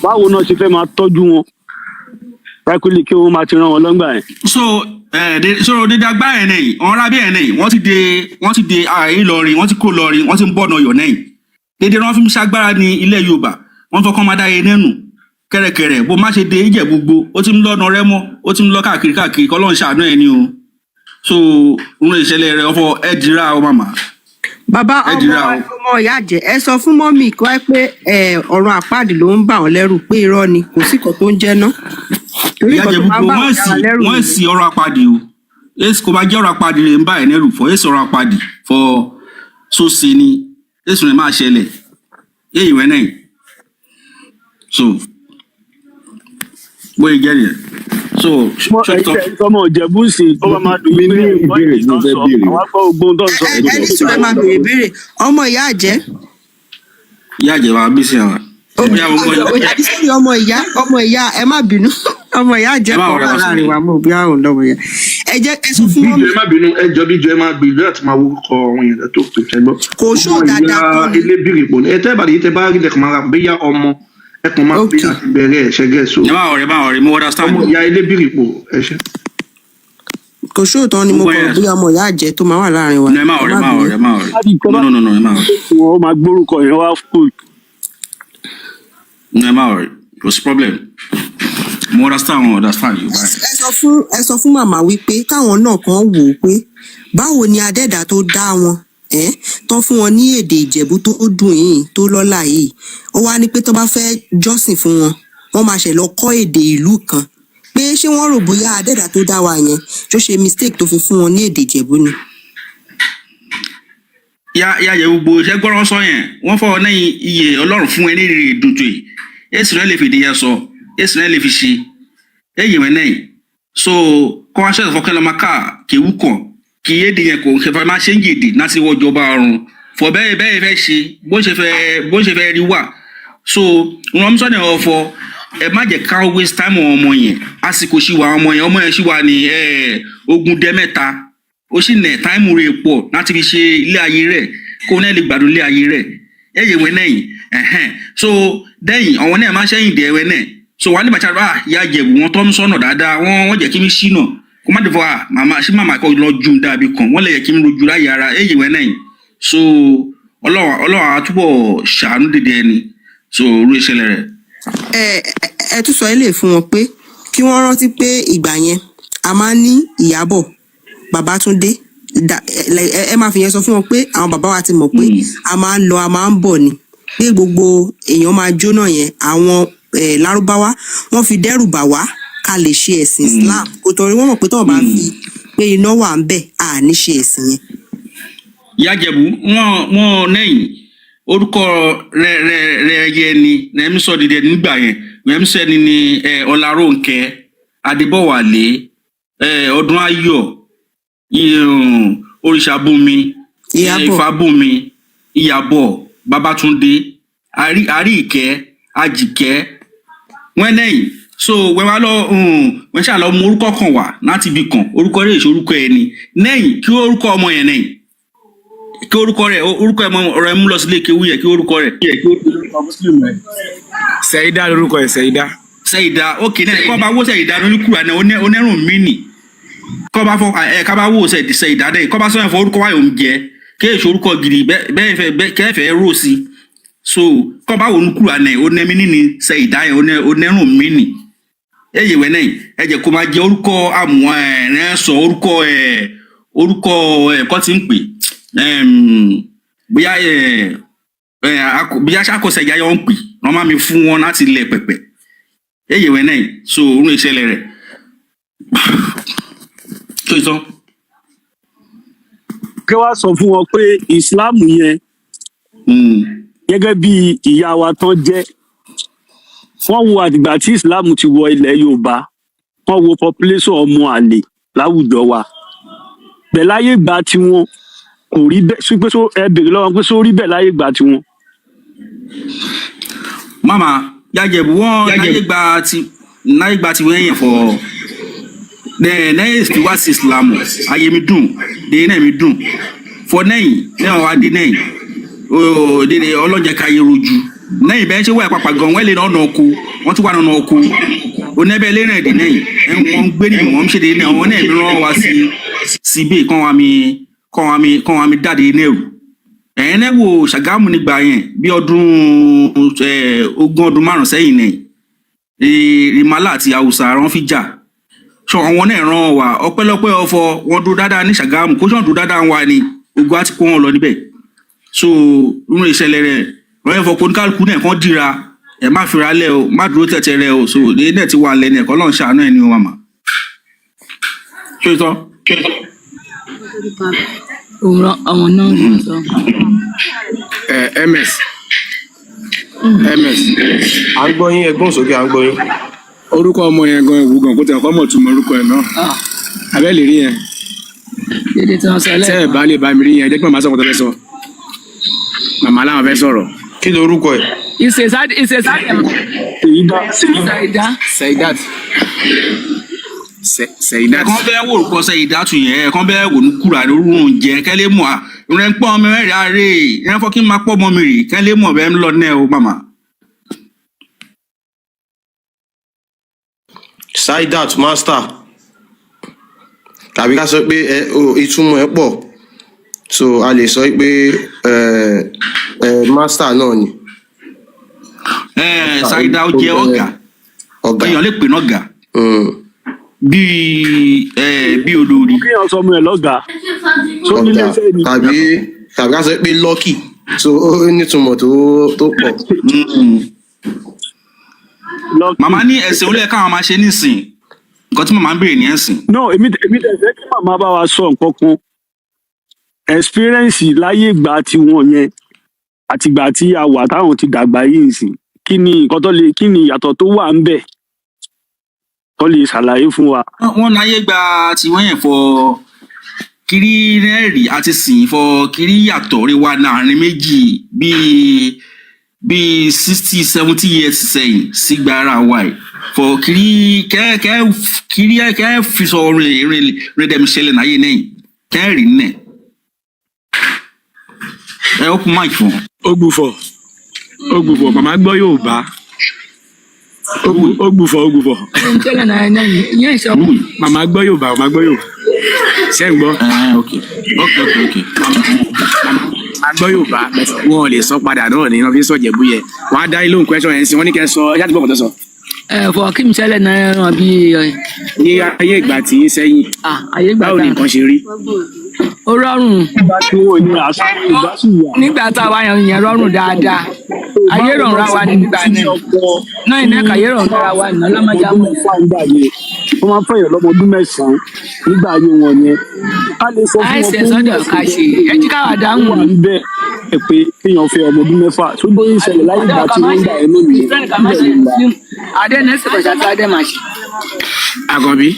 báwo náà ṣe fẹ́ máa tọ́jú wọn rákìlì kí wọ́n máa ti rán wọn lọ́gbà yẹn. so dídàgbà ẹ̀ náà ọ̀rọ̀ rábẹ́ ẹ̀ náà wọ́n ti de Ìlọrin wọ́n ti kó lọrin wọ́n ti ń bọ̀ náà yọ̀ náà dédé wọn fi ń ṣagbára ní ilẹ̀ Yorùbá wọ́n fọkàn máa dáyé nẹ́nu kẹrẹkẹrẹ bó má ṣe dé Ìjẹ̀bú-Igbó ó ti ń lọ́nà Rẹ́mọ ó ti ń lọ káàkiri kọ́lọ́n ṣàánú ẹ̀ ni o so ń rìn ìṣẹ̀lẹ̀ rẹ̀ ọ̀fọ̀ ẹ̀ dira o màmá. bàbá ọmọ ìyá jẹ ẹ sọ fún mọ́mì kí wáá pé ọ̀run àpáàdì ló ń bà wọ́n lẹ́rù pé irọ́ ni kò sí kan tó ń jẹ́ ná. ìyá Ìjẹ̀bú-Igbó wọ́n sì ọ̀run àpáàdì o es ko ba je ora padi re nba eneru for es ora padi for so se ni es re ma sele ye iwe na so boy get it so ọmọ Ìjẹ̀bú sí ó bá máa dùn mí ní ìbéèrè tó fẹ́ béèrè àwọn akọ ogun tó ń sọ ẹni tí wọ́n máa béèrè béèrè ọmọ ìyá àjẹ́. ìyá àjẹ́ wa bí sí àwa. àdìsẹ́yìn ọmọ ìyá ẹ má bínú ọmọ ìyá àjẹ́ kọ̀ wá láàrin wa mọ̀ bí àrùn lọ́wọ́ yẹn. ẹ jẹ́ ẹ sọ fún wọn. bíjọ ẹ má bínú ẹ jọ bíjọ ẹ má gbìyànjú àti máa wúkọ àwọn èèyàn tó pè fẹ́ gbọ́. kò ṣó dáadáa kọ́ ni. elébìrì pò ní ẹ tẹ́ ìbàdí yìí tẹ́ bá rí lẹ́kùn máa bíyá ọmọ ẹkùn máa bí àti bẹ̀rẹ̀ ẹ̀ṣẹ̀ gẹ̀ẹ́sọ. ẹ má ọ̀rẹ́ mo understand. ọmọ ìyá elébìrì pò ẹ̀ṣẹ̀. kò ṣóòtọ́ ni mo kọ̀ bí ọmọ ìyá àjẹ́ tó máa wà láàrin wa. ẹ má ọ̀rẹ́ no ẹ má ọ̀rẹ́. wọ́n máa gbórúkọ yẹn wá fún ẹ má ọ̀rẹ́ kò sí problem mo understand you. ẹ sọ fún màmá wípé káwọn náà kan wò ó pé báwo ni adẹ́dà tó dá wọn tán fún wọn ní èdè Ìjẹ̀bú tó dùn yìí tó lọ́lá yìí ó wá ní pé tó bá fẹ́ jọ́sìn fún wọn wọ́n máa ṣẹ̀ lọ kọ́ èdè ìlú kan pé ṣé wọ́n rò bóyá adẹ́dà tó dá wa yẹn tó ṣe mistake tó fi fún wọn ní èdè Ìjẹ̀bú ni. ya yẹ gbogbo iṣẹ́ gbọ́rọ̀ sọ yẹn wọ́n fọwọ́ lẹ́yìn iye Ọlọ́run fún ẹni rè dùtò yìí èsì rẹ̀ lè fi ìdíyẹ sọ èsì rẹ̀ lè fi ṣe èyí wẹ̀ náà so kọ́ wá ṣẹ̀ṣẹ̀ fọ́kẹ́ lọ́mọ ká kéwú kàn kí èdè yẹn kò kẹfà máa ṣe ń yèdè láti wọ ìjọba ọ̀run fọ bẹ́ẹ̀ fẹ́ ṣe bó ṣe fẹ́ rí wà so wọn sọ ní ọ̀fọ̀ ẹ má jẹ́ ká waste time ọmọ yẹn àsìkò ṣì wà ọmọ yẹn ṣì wà ní ogun dẹ mẹ́ta ó sì nẹ táìmù rẹ̀ pọ̀ láti fi ṣe ilé ayé rẹ̀ kó náà lè gbádùn ilé ayé rẹ̀ ẹyẹ wẹ náà so dẹ́yìn àwọn náà máa ṣẹ́yìn dẹ ẹwẹ náà so wà ní bàtà ya Ìjẹ̀bú wọn tọ́ ń sọ̀nà dáadáa wọ́n jẹ́ kí mi ṣìnà kó má dìbò màmá kọ́ lọ jù dàbí kan wọ́n lè yẹ kí mi rojú láyé ara ẹyẹ wẹ náà so Ọlọ́run àtúbọ̀ ṣàánú dìde ẹni so orú ìṣẹ̀lẹ̀ rẹ̀. ẹ tún sọ ilé fún wọn pé kí wọ́n rántí pé ìgbà yẹn a máa ń ní Ìyábọ̀ Babátúndé ẹ máa fi yẹn sọ fún wọn pé àwọn bàbá wa ti mọ̀ pé a máa ń lọ a máa ń bọ̀ ni pé gbogbo èèyàn máa jóná yẹn àwọn Lárúbáwá wọ́n fi dẹ́rù bà wá ká lè ṣe ẹ̀sìn Islam kò torí wọ́n mọ̀ pé tọ́wọ́ bá fi pé iná wà ń bẹ̀ à ní ṣe ẹ̀sìn yẹn. Ìyá Ìjẹ̀bú wọn lẹ́yìn orúkọ rẹ̀ yẹ ni rẹmi sọ dídẹ nígbà yẹn rẹmi sọ ẹni ni Ọlárónkẹ́ Adébọ̀wálé Ọdún Ayọ̀ Oríṣàbùnmi Ifábùnmi Ìyábọ̀ Babátúndé Àríkẹ́ Àjíkẹ́ wọn lẹ́yìn so wọ́n wá lọ wọ́n ṣáà lọ mú orúkọ kan wá láti ibì kan orúkọ rẹ̀ èso orúkọ ẹni lẹ́yìn kí orúkọ ọmọ yẹn lẹ́yìn kí orúkọ rẹ̀ mú lọ sílé kéwú yẹ kí orúkọ rẹ̀. Sẹ̀yìdá lórúkọ ẹ̀ Sẹ̀yìdá ok náà kọ́ bá wó Sẹ̀yìdá lórí kúrò àná onírùn mínì kọ́ bá fọ ká bá wó Sẹ̀yìdá dẹ́ kọ́ bá sọ yẹn fọ orúkọ wáyò ń jẹ kí èso orúkọ gidi bẹ́ẹ̀ kẹ́fẹ́ rò sí so kọ́ bá wò ní kúrò àná onẹ́mínì ni Sẹ̀yìdá yẹn onírùn mínì ẹ̀yẹ wẹ̀ náà ẹ jẹ́ kó máa jẹ orúkọ àmọ́ ẹ̀ sọ orúkọ ẹ̀kọ́ ti ń pè bóyá ṣàkóso ẹ̀yà yọ̀ ń pè wọ́n máa mi fún wọn láti lẹ̀ pẹ̀pẹ̀ ẹ̀yẹ wẹ̀ náà so orun ìṣẹ̀lẹ̀ rẹ̀ tó ìtọ́. kí wàá sọ fún wọn pé ìsìláàmù yẹn gẹ́gẹ́ bí ìyá wa tán jẹ́ wọ́n wo àdìgbà tí ìsìláàmù ti wọ ilẹ̀ Yorùbá wọ́n wo population ọmọ àlè láwùjọ wa bẹ́ẹ̀ láyé ìgbà tiwọn kò rí bẹ́ẹ̀ sí pé ẹ bèrè lọ́wọ́ pé sórí bẹ́ẹ̀ láyé ìgbà tiwọn. Mama Ìyá Ìjẹ̀bú wọn láyé ìgbà tiwọn yẹn fọ lẹ́yìn tí wá sí ìsìláàmù ayé mi dùn dé náà mi dùn fọ lẹ́yìn wá dé lẹ́yìn ọlọ́jà ká yẹ rojú lẹ́yìn bẹ́ẹ̀ ṣe wá ìpapà gan wọ́n lè lọ́nà oko wọ́n tún wà lọ́nà oko onẹ́bẹ̀ lẹ́rìn ẹ̀dẹ̀ lẹ́yìn wọ́n ń gbé nínú wọn ń ṣe dé náà wọ́n náà rán wa sí ibẹ̀ kọ́ wa mi dáde nẹ́rù ẹ̀yẹn náà wò Ṣàgámù nígbà yẹn bí ọdún 15 sẹ́yìn náà Ìmàlà àti Haúsá rán fi jà ṣọ àwọn náà rán wa ọpẹ́lọpẹ́ ọ̀fọ̀ wọn dúró dáadáa ní Ṣàgámù kó ṣàn dúró dáadáa wa ni ogun àti kó wọn lọ níbẹ̀ so inú ìṣẹ̀lẹ̀ rẹ̀ wọ́n yẹn fọ kóníkàlùkù náà kàn dira ẹ̀ má fira lẹ̀ o má dúró tẹ̀tẹ̀ rẹ̀ o so èyí náà ti wà lẹ́nu ẹ̀kọ́ lọ́n ṣàánú ẹ̀ ní wọn mà ṣé tọ́. òun ọmọ náà ló sọ. ms à ń gbọ́ yín ẹgbọ́n sókè à ń gbọ́ yín. orúkọ ọmọ yẹn gan ewu gan kó tẹ ọkọ mọ̀ túmọ̀ orúkọ ẹ̀ náà abẹ́ lè rí yẹn dédé tí wọ́n sọ tẹ́ ẹ̀ lẹ́ẹ̀kan. bá lè bá mi rí yẹn jẹ́ pé màmá sọ̀rọ̀ tó fẹ́ sọ màmá làwọn fẹ́ sọ̀rọ̀. kí ló orúkọ ẹ̀? ìṣèṣàdé Seidat ẹ̀kan bẹ́ẹ̀ wò kọ́ sẹ́yìn dátù yẹn ẹ̀kan bẹ́ẹ̀ wò ní kúrà lórí oúnjẹ kẹ́lẹ́ mọ̀ rẹ̀ ń pọ́ ọmọ mẹ́rin àárẹ̀ rẹ̀ fọ́ kí n máa pọ́ ọmọ mi rì kẹ́lẹ́ mọ̀ bẹ́ẹ̀ ń lọ náà o màmá. Saidat master tàbí ká sọ pé ìtumọ̀ ẹ̀ pọ̀ so a lè sọ pé master náà ni. Saida ó jẹ́ ọ̀gá èèyàn lè pè náà ọ̀gá bíi olórí. kí èèyàn sọ ọmọ ẹ lọ́gàá tó nílé ọ̀gá iṣẹ́ ni. tàbí ká sọ pé lucky so ó nítumọ̀ tó pọ̀. Màmá ní ẹ̀sìn olóyè káwọn máa ṣe nísìn nǹkan tí màmá ń béèrè ní ẹ̀sìn. no èmi tẹ̀ fẹ́ kí màmá bá wa sọ nǹkan kan experience láyé ìgbà tiwọn yẹn àtìgbà tí a wà táwọn ti dàgbà yìí sìn kí ni nǹkan tó lè kí ni ìyàtọ̀ tó wà ń bẹ̀ tó lè ṣàlàyé fún wa. Wọ́n láyé gba tiwọn yẹn fọ kiri rẹ́ẹ̀rì àti sìn fọ kiri yàtọ̀ rí wa láàrin méjì bíi 60-70 years sẹ́yìn sígbà ara wa ẹ̀ fọ kẹ́ fi sọ rìn dẹ̀mí ṣẹlẹ̀ náà yé nẹ́yìn kẹ́ rí nẹ̀ ẹ open mic fún. ó gbùfọ̀ màmá gbọ́ Yorùbá ó gbùfọ̀. ohun tẹ́lẹ̀ náà ẹ̀ náà ìyẹn ìṣọ́. màmá gbọ́ Yorùbá ṣé ń gbọ́. ok. màmá gbọ́ Yorùbá wọn ò lè sọ padà náà ní wọn fi sọ Ìjẹ̀bú yẹn wọn á dá ilé òun question yẹn sí wọn ní kẹ́ sọ ẹ jáde gbọ́ kó tó sọ. fọ kí n ṣẹlẹ̀ náà ràn bí. ní ayé ìgbà tí yín sẹ́yìn ayé ìgbà báwo ni nǹkan ṣe rí. ó rọrùn nígbà tí wọn ní aṣọ ìdásùnwà. nígbà tá a wá yẹn rọrùn dáadáa ayé rọrùn ra wa ní nígbà náà iná ẹ̀ka ayé rọrùn ra wa ní ọlọ́mọdé àmọ́. wọ́n máa ń fẹ̀yàn lọ́mọ ọdún mẹ́sàn-án nígbà ayé wọn yẹn. ká lè sọ fún wọn àìsè sọ́dọ̀ ká ṣe ẹ jí káwá dáhùn. wà ń bẹ ẹ pé kéèyàn fẹ́ ọmọ ọdún mẹ́fà tó bóyá ìṣẹ̀lẹ̀ láyé ìgbà tí wọ́n ń gbà ẹ́ lónìí nílẹ̀ Yorùbá. adé ní ẹsẹ̀ kọjá tí adé máa ṣe. Àkànbí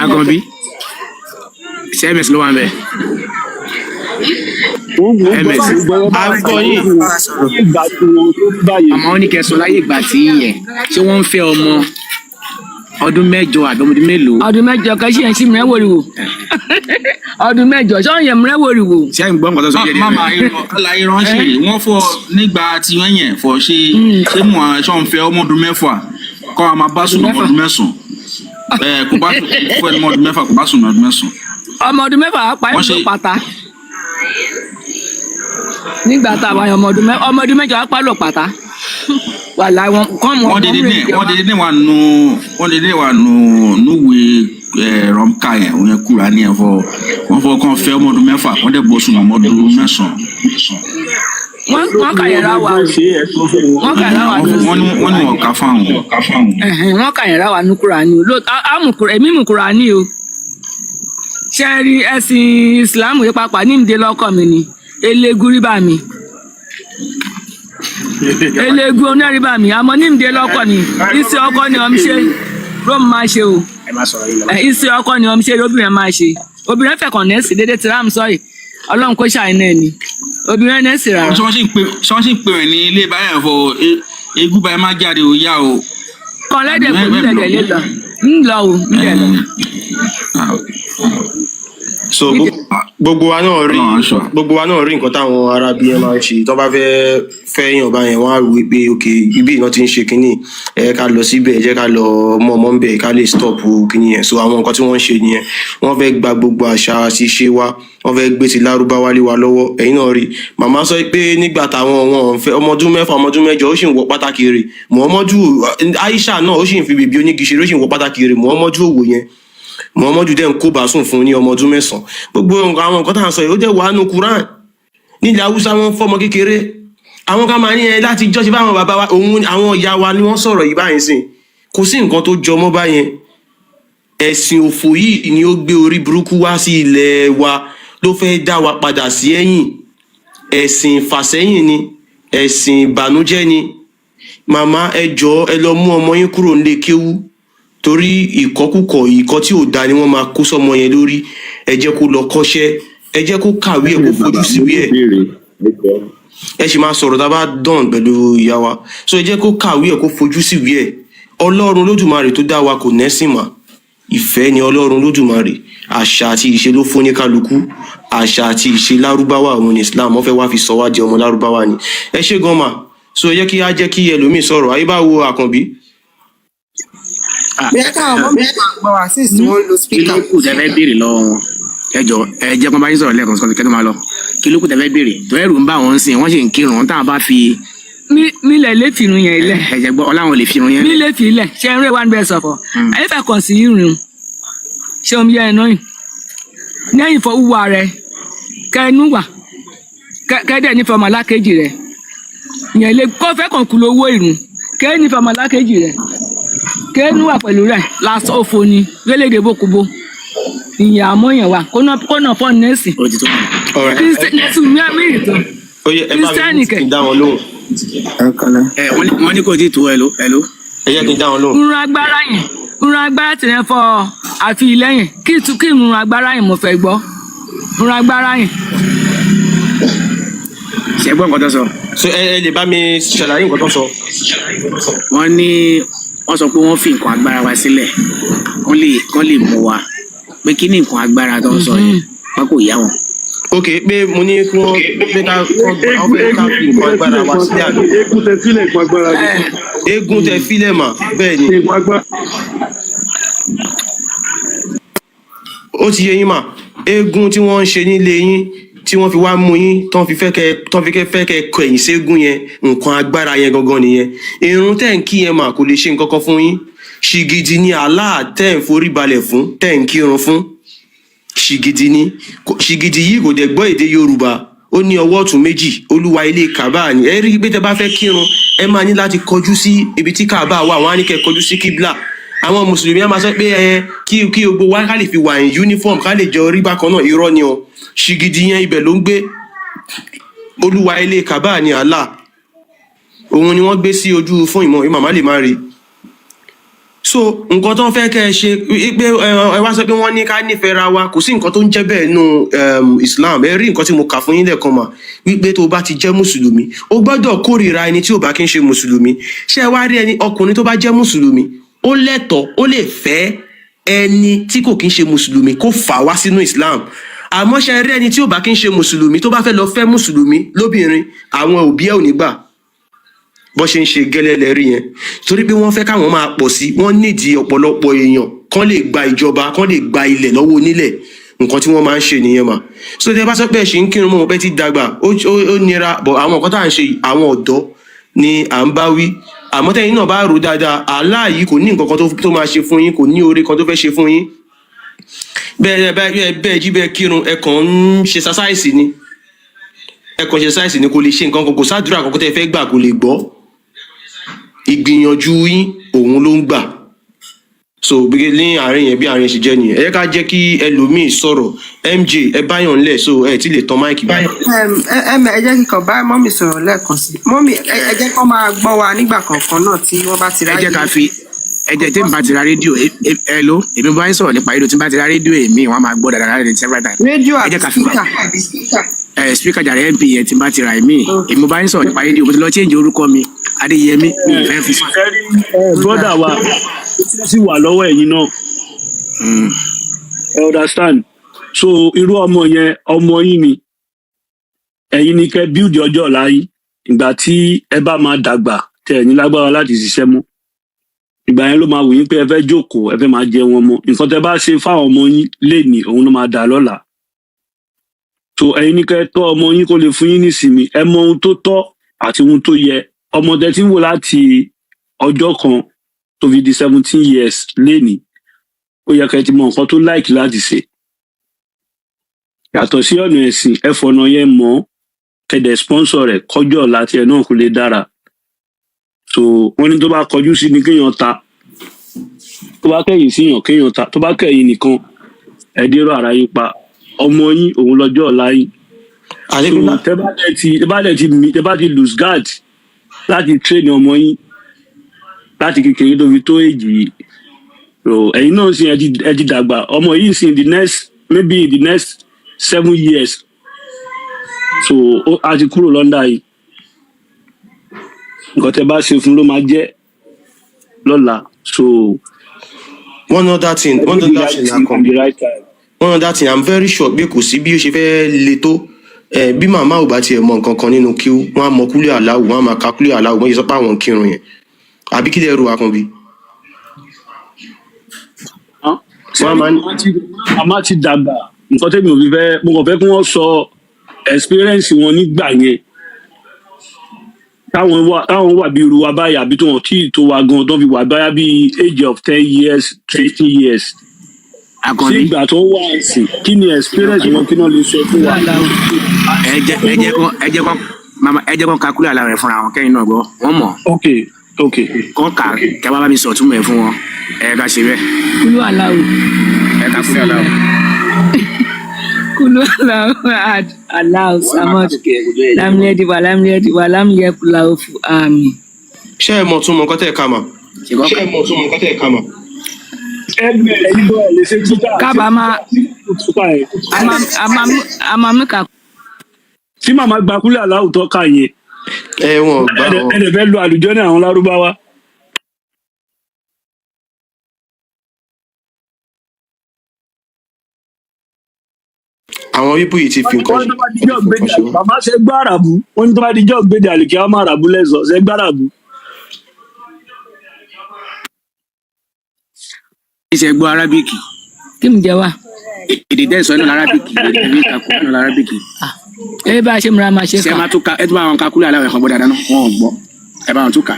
Àkànbí ṣé ms ló wà ń bẹ. àmọ́ wọn ní kẹ́ sọ láyé ìgbà tí yẹn ṣé wọ́n ń fẹ́ ọmọ ọdún mẹ́jọ àbí ọdún mélòó. ọdún mẹ́jọ kan ṣì ń ṣí mìíràn wòrìwò ọdún mẹ́jọ ṣọ́ yẹn mìíràn wòrìwò. ṣé ń gbọ́ nǹkan tó sọ yẹn. mama ìránṣẹ́ wọ́n fọ nígbà tí wọ́n yẹn fọ ṣé mo ṣọ́ ń fẹ́ ọmọ ọdún mẹ́fà kọ́ a máa bá sùn ọmọ ọdún mẹ́sàn-án kò bá fún ẹni ọmọ ọdún mẹ́fà kò bá sùn ọdún mẹ́sàn-án. ọmọ ọdún mẹ́fà á pa ẹ̀ ló pata nígbà tá a wà yẹn ọmọ ọdún mẹ́jọ á pa lọ pata wàhálà wọn kọ́ mọ́ wọ́n dédé wà nù núwèé rọmka yẹn wọ́n yẹn kúra ní ẹ̀fọ́ wọ́n fọ́ kàn fẹ́ ọmọ ọdún mẹ́fà wọ́n dẹ̀ bọ́ sùn ọmọ ọdún mẹ́sàn-án. wọ́n kà yẹn ra wa wọ́n kà yẹn ra wa wọ́n ní wọ́n kà fáwọn. wọ́n kà yẹn ra wa ní Kùránì èmi mú Kùránì o ṣe rí ẹ̀sìn Islam yìí pàápàá ní ìdè lọ́kọ̀ mi ni eléegun rí bá mi eléegun onárí bá mi àmọ́ ní ìdè lọ́kọ̀ ni iṣẹ́ ọkọ ni ọmọ ṣe ló máa ṣe o iṣẹ́ ọkọ ni ọmọ ṣe lóbìnrin máa ṣe obìnrin fẹ̀kàn nẹ́ẹ̀sì dédé tí ráàmù sọ́ọ̀rì Ọlọ́run kó ṣàìní ẹ̀ ni obìnrin nẹ́ẹ̀sì rárá. ṣé wọ́n sì ń pè rẹ̀ ní ilé báyà fọ egún báyà má jáde ò yá o. kan lẹ́dẹ̀ kò ní lẹ̀dẹ̀ lé lọ ń lọ o ń lẹ̀ lọ. so gbogbo wa náà rí nǹkan táwọn arábí ẹ máa ń ṣe tó bá fẹ́ yàn bá yẹn wọ́n á wí pé ok ibi iná ti ń ṣe kínní ẹ ká lọ síbẹ̀ ẹ jẹ́ ká lọ mọ ọmọ ń bẹ̀ ká lè stop kínní yẹn so àwọn nǹkan tí wọ́n ń ṣe nìyẹn wọ́n fẹ́ gba gbogbo àṣà àti ṣe wa wọ́n fẹ́ gbé ti lárúbáwá lé wa lọ́wọ́ ẹ̀yin náà rí màmá sọ pé nígbà táwọn wọn fẹ́ ọmọ ọdún mẹ́fà ọmọ ọdún mẹ́jọ ó sì ń wọ pátákì rẹ̀ Muhammadu Aisha náà ó sì ń fi bèbí onígiṣẹ́ ó sì ń wọ pátákì rẹ̀ Muhammadu òwò yẹn Muhammadu dẹ́n kó bá sùn fún ní ọmọ ọdún mẹ́sàn-án gbogbo àwọn nǹkan tá à ń sọ yìí ó jẹ́ wàánu Quran nílẹ̀ Haúsá wọn fọmọ kékeré àwọn kan máa ní ẹ láti jọ́sí báwọn bàbá wa òun àwọn ìyá wa ni wọ́n sọ̀rọ̀ yìí báyìí sìn kò sí nǹkan tó jọ mọ́ báyẹn ẹ̀sìn òfò yìí ni ó gbé orí burúkú wá sí ilẹ̀ wa ló fẹ́ dá wa padà sí ẹ̀yìn. Ẹ̀sìn ìfàsẹ́yìn ni, ẹ̀sìn ìbànújẹ́ ni. Màmá ẹ jọ̀ọ́ ẹ lọ mú ọmọ yín kúrò nílé kéwú torí ìkọkúkọ ìkọ tí ò da ni wọ́n máa kó sọ́mọ yẹn lórí. Ẹ jẹ́ kó lọ kọ́ṣẹ́, ẹ jẹ́ kó kàwé ẹ̀ kó fojú síwé ẹ̀. Ẹ sì máa sọ̀rọ̀ tá a bá dán pẹ̀lú ìyá wa. So ẹ jẹ́ kó kàwé ẹ̀ kó fojú síwé ẹ̀. Ọlọ́run Olódùmarè tó dá wa kò nẹ́sìn mà. Ìfẹ́ ni Ọlọ́run Olódùmarè. Àṣà àti ìṣe ló fún ní kálukú. Àṣà àti ìṣe lárúbáwá òun ni Islam wọ́n fẹ́ wá fi sọ wá di ọmọ lárúbáwá ni. Ẹ ṣé gan mà. So ẹ jẹ́ kí á jẹ́ kí ẹlòmíì sọ̀rọ̀. Ayé bá wo Àkànbí. bẹ́ẹ̀ káwọn ọmọ mi máa gbọ́ wá sí ìsìn wọn lo kí speaker. ló kù tẹ́ fẹ́ béèrè lọ́wọ́ wọn ẹ jọ ẹ jẹ́ kó bá yín sọ̀rọ̀ lẹ́ẹ̀kan sọ́kẹ́ tó máa lọ kí ló kù tẹ́ fẹ́ béèrè tó ẹ̀rù ń bá wọn sìn wọ́n sì ń kírun wọn táwọn bá fi mi lè lè fìrun yẹn lẹ̀ ẹ̀jẹ̀ gbọ́ ọláwọn lè fi irun yẹn mi lè fi lẹ̀ ṣe ń rẹ̀ wá ń bẹ̀ sọ̀fọ̀ ayé fẹ́ kàn sí irun ṣé omi yẹn náà lẹ́yìn ìfọwúwa rẹ kẹnu wà kẹ́dẹ̀ nífẹ̀ẹ́ ọmọ alákejì rẹ yẹn lè kó fẹ́ kàn kú lówó ìrùn kẹ́ nífẹ̀ẹ́ ọmọ alákejì rẹ kẹ́nu wà pẹ̀lú rẹ lásán òfò ni lélédè bókúbó ìyẹn àmọ́ yẹn wà kó náà fọ́ nẹ́ẹ̀sì òtítọ́ kristianity mi àmì ìtàn Ó yẹ ẹ bá Christian mi kẹ̀. kí n dá wọn lóhùn. wọ́n ní kò tí tó ẹ̀ló Ẹ jẹ́ kí n dá wọn lóhùn. nrun agbára tìrẹ fọ àfi ìlẹ́yìn kí nrun agbára yẹn mo fẹ́ gbọ́ nrun agbára yẹn. ṣe gbọ́ nǹkan tó sọ So ẹ lè bá mi ṣàlàyé nǹkan tó sọ. wọ́n sọ pé wọ́n fi nǹkan agbára wa sílẹ̀ kán lè mú wa pé kí ni nǹkan agbára tó ń sọ yẹn wọn kò yá wọn. Ok pé mo ní kí wọ́n pé ká fi nǹkan agbára wa sílẹ̀ àná. eégún tẹ sílẹ̀ nǹkan agbára ni. Eégún tẹ fílẹ̀ mà bẹ́ẹ̀ ni. nǹkan agbára. Ó ti yé yín mà. Eégún tí wọ́n ń ṣe nílé yín tí wọ́n fi wá mú yín tán fi fẹ́ kẹ́ kẹ̀yìn ségun yẹn nǹkan agbára yẹn gangan nìyẹn. Irun tẹ̀ ń kí yẹn mà kò lè ṣe nǹkan kan fún yín. Ṣìgìdì ni Allah tẹ̀ ń forí balẹ̀ fún tẹ̀ ń kírun fún. Ṣìgìdì ni ṣìgìdì yìí kò dẹ̀ gbọ́ èdè Yorùbá ó ní ọwọ́ ọ̀tún méjì olúwa ilé Kaaba ni ẹ rí pé tẹ bá fẹ́ kírun ẹ máa ní láti kọjú sí ibi tí Kaaba wà wọ́n á ní kẹ́ kọjú sí kíblà. Àwọn mùsùlùmí á máa sọ pé kí gbogbo wa ká lè fi wà ní uniform ká lè jọ rí bákan náà irọ́ ni o. Ṣìgìdì yẹn ibẹ̀ ló ń gbé olúwa ilé Kaaba ni Allah òun ni wọ́n gbé sí ojú fún ìmọ̀ màmá lè má rí. So nǹkan tó ń fẹ́ kẹ́ ẹ ṣe pé ẹ wá sọ pé wọ́n ní ká nífẹ̀ẹ́ ra wa kò sí nǹkan tó ń jẹ́ bẹ́ẹ̀ nínú Islam ẹ rí nǹkan tí mo kà fún yín lẹ́ẹ̀kan mà wípé tó bá ti jẹ́ mùsùlùmí o gbọ́dọ̀ kórìíra ẹni tí ò bá kí ń ṣe mùsùlùmí. Ṣé ẹ wá rí ẹni ọkùnrin tó bá jẹ́ mùsùlùmí ó lẹ́tọ̀ọ́ ó lè fẹ́ ẹni tí kò kí ń ṣe mùsùlùmí kó fà wá sínú Islam. Àmọ́ ṣé ẹ rí ẹni tí ò bá kí ń ṣe mùsùlùmí tó bá fẹ́ lọ fẹ́ mùsùlùmí lóbìnrin àwọn òbí ẹ̀ ò ní gbà bó ṣe ń ṣe gẹ́lẹ́ lẹ́rí yẹn torí pé wọ́n fẹ́ káwọn máa pọ̀ sí wọ́n nídìí ọ̀pọ̀lọpọ̀ èèyàn kán lè gba ìjọba kán lè gba ilẹ̀ lọ́wọ́ onílẹ̀ nǹkan tí wọ́n máa ń ṣe nìyẹn mà. So tẹ bá sọ pé ẹ ṣe ń kírun mọ́ wọn pẹ́ ti dàgbà ó nira bọ̀ àwọn nǹkan tá à ń ṣe àwọn ọ̀dọ́ ni à ń bá wí àmọ́ tẹ́yìn náà bá rò dáadáa Allah yìí kò ní nǹkan kan tó máa ṣe fún yín kò ní oore kan tó fẹ́ ṣe fún yín bẹ́ẹ̀ jí bẹ́ẹ̀ kírun ẹ kàn ń ṣe ṣaṣáìsì ni kò lè ṣe nǹkan kan kò sádùúrà kankan tẹ́ fẹ́ gbà kò lè gbọ́ ìgbìyànjú yín òun ló ń gbà. So bí ní àárín yẹn bí àárín ṣe jẹ́ nìyẹn ẹ ká jẹ́ kí ẹlòmíì sọ̀rọ̀ MJ ẹ báyọ̀ ńlẹ̀ so ẹ ti lè tan máìkì báyìí. ẹ jẹ́ kíkan bá mọ́mì sọ̀rọ̀ lẹ́ẹ̀kan sí mọ́mì ẹ jẹ́ kó máa gbọ́ wa nígbà kọ̀ọ̀kan náà tí wọ́n bá ti ráyè. ẹ jẹ́ ká fi tí n bá ti ra rédíò hello èmi bá ń sọ̀rọ̀ nípa rédíò tí n bá ti ra rédíò èmi wọ́n máa gbọ́ dáadáa láti several times. rédíò ẹ jẹ́ ká àti fi speaker. speaker jàre MP yẹn tí n bá ti ra èmi bá ń sọ̀rọ̀ nípa rédíò mo ti lọ change orúkọ mi Adéyẹmí mi ì fẹ́ fi sí. brother wa sì wà lọ́wọ́ ẹ̀yin náà ẹ understand so irú ọmọ yẹn ọmọ yín ni ẹ̀yin ni kẹ́ build ọjọ́ ọ̀la yín ìgbà tí ẹ bá máa dàgbà tẹ́ ẹ̀ ní lágbára láti ṣiṣẹ́ mọ́ ìgbà yẹn ló máa wù yín pé ẹ fẹ́ jókòó ẹ fẹ́ máa jẹ wọn mọ́ nǹkan tẹ́ bá ṣe fáwọn ọmọ yín lénìí òun ló máa dà lọ́la so ẹ̀yin ni kẹ́ tọ́ ọmọ yín kó lè fún yín nísìnyí ẹ mọ ohun tó tọ́ àti ohun tó yẹ ọmọ tẹ́ tí ń wò láti ọjọ́ kan tó fi di 17 years lénìí ó yẹ kẹ́ ti mọ nǹkan tó láìkì láti ṣe yàtọ̀ sí ọ̀nà ẹ̀sìn ẹ fọ̀nà yẹn mọ́ kẹ́dẹ̀ sponsor rẹ̀ kọjọ́ ọ̀la tiẹ̀ náà kó lè dára so wọ́n ní tó bá kọjú sí ni kéèyàn ta tó bá kẹ́yìn síyàn kéèyàn ta tó bá kẹ́yìn nìkan ẹ̀dẹ́rọ ara yín pa ọmọ yín òun lọ́jọ́ ọ̀la yín. Àlébílà. tẹ́ bá ti lose guard láti train ọmọ yín láti kékeré tó fi tó èjì yìí ẹ̀yin náà sì ẹ ti dàgbà ọmọ yìí sì maybe in the next 7 years so a ti kúrò lọ́ndà yìí nǹkan tẹ́ bá ṣe fún ló máa jẹ́ lọ́la so. one other thing I'm very sure pé kò sí bí ó ṣe fẹ́ le tó bí màmá ò bá tiẹ̀ mọ nǹkan kan nínú kí wọ́n á mọ kúlẹ̀ aláwù wọ́n á máa ka kúlẹ̀ aláwù wọ́n yìí sọ pé àwọn kírun yẹn àbí kí lè ro Àkànbí. àmọ́ ti dàgbà nǹkan tẹ́mi ò fi fẹ́ mo kàn fẹ́ kí wọ́n sọ experience wọn nígbà yẹn táwọn wà bí irú wa báyà àbí tó wọn tí tó wa gan tó fi wà báyà bí age of 10 years 20 years sí ìgbà tó wà ẹ̀sìn kí ni experience wọn kí náà lè sọ fún wa. ẹ jẹ́ kó kakúlẹ̀ àlà rẹ̀ fúnra wọn kẹ́yìn náà gbọ́ wọ́n mọ̀. ok kọ́ kà kẹ́ bá mi sọ túmọ̀ ẹ̀ fún wọn ká ṣe bẹ́ẹ̀. kúlú aláwò. kakúlẹ̀ aláwò. kúlú aláwò aláwò samad lámìlẹ́dì wàlámìyẹ kúláwò fún àmì. ṣé ẹ mọ̀ tún mọ̀ nǹkan tẹ́ ẹ kà mà. kábàámà àmàmíkà. tí màmá gba kúlẹ̀ aláwò tó kà yẹn wọn gbà wọn. ẹ̀ẹ́dẹ̀ fẹ́ lo àlùjọ ní àwọn lárúbáwá. àwọn bíbú yìí ti fi nǹkan ṣe. màmá ṣe gbá àràbù wọn ní tó bá di jọ́ gbèdé àlèkè àwọn àràbù lẹ́sọ̀ ṣe gbá àràbù. ṣe gbọ́ arábíkì. kí ni jẹ wá. èdè dẹ́sọ̀ nínú arábíkì èdè ìkàkùn nínú arábíkì. ẹ bá a ṣe múra máa ṣe kà. ṣe máa tún ka ẹ tún bá wọn kakúlẹ̀ aláwọ̀ ẹ̀kan gbọ́ dáadáa náà wọn ò gbọ́ ẹ bá wọn tún kà.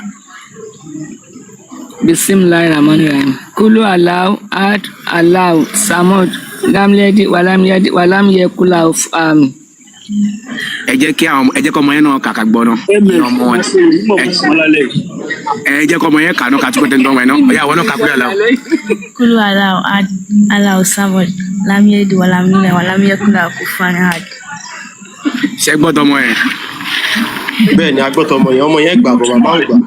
bisimilahi rahman rahim kúlú aláwò ad aláwò samad lámìlẹ́dì wàlámìyẹ kúláwò fún àmì. ẹ jẹ́ kọ́ ọmọ yẹn náà kàkà gbọ́ náà ọmọ wọn ẹ jẹ́ kọ́ ọmọ yẹn kà náà kà tún pé tẹ́ntọ́ wọn náà ọ̀yà wọn náà kakúlẹ̀ aláwọ̀. kúlú aláwọ̀ ad aláwọ̀ samad lámìlẹ́dì wàlámìyẹ kúláwò fún àmì. ṣe gbọ́ tọmọ yẹn. bẹ́ẹ̀ ni agbọ́tọ̀ ọmọ yẹn gbà bọ̀ bàbá ò gbà.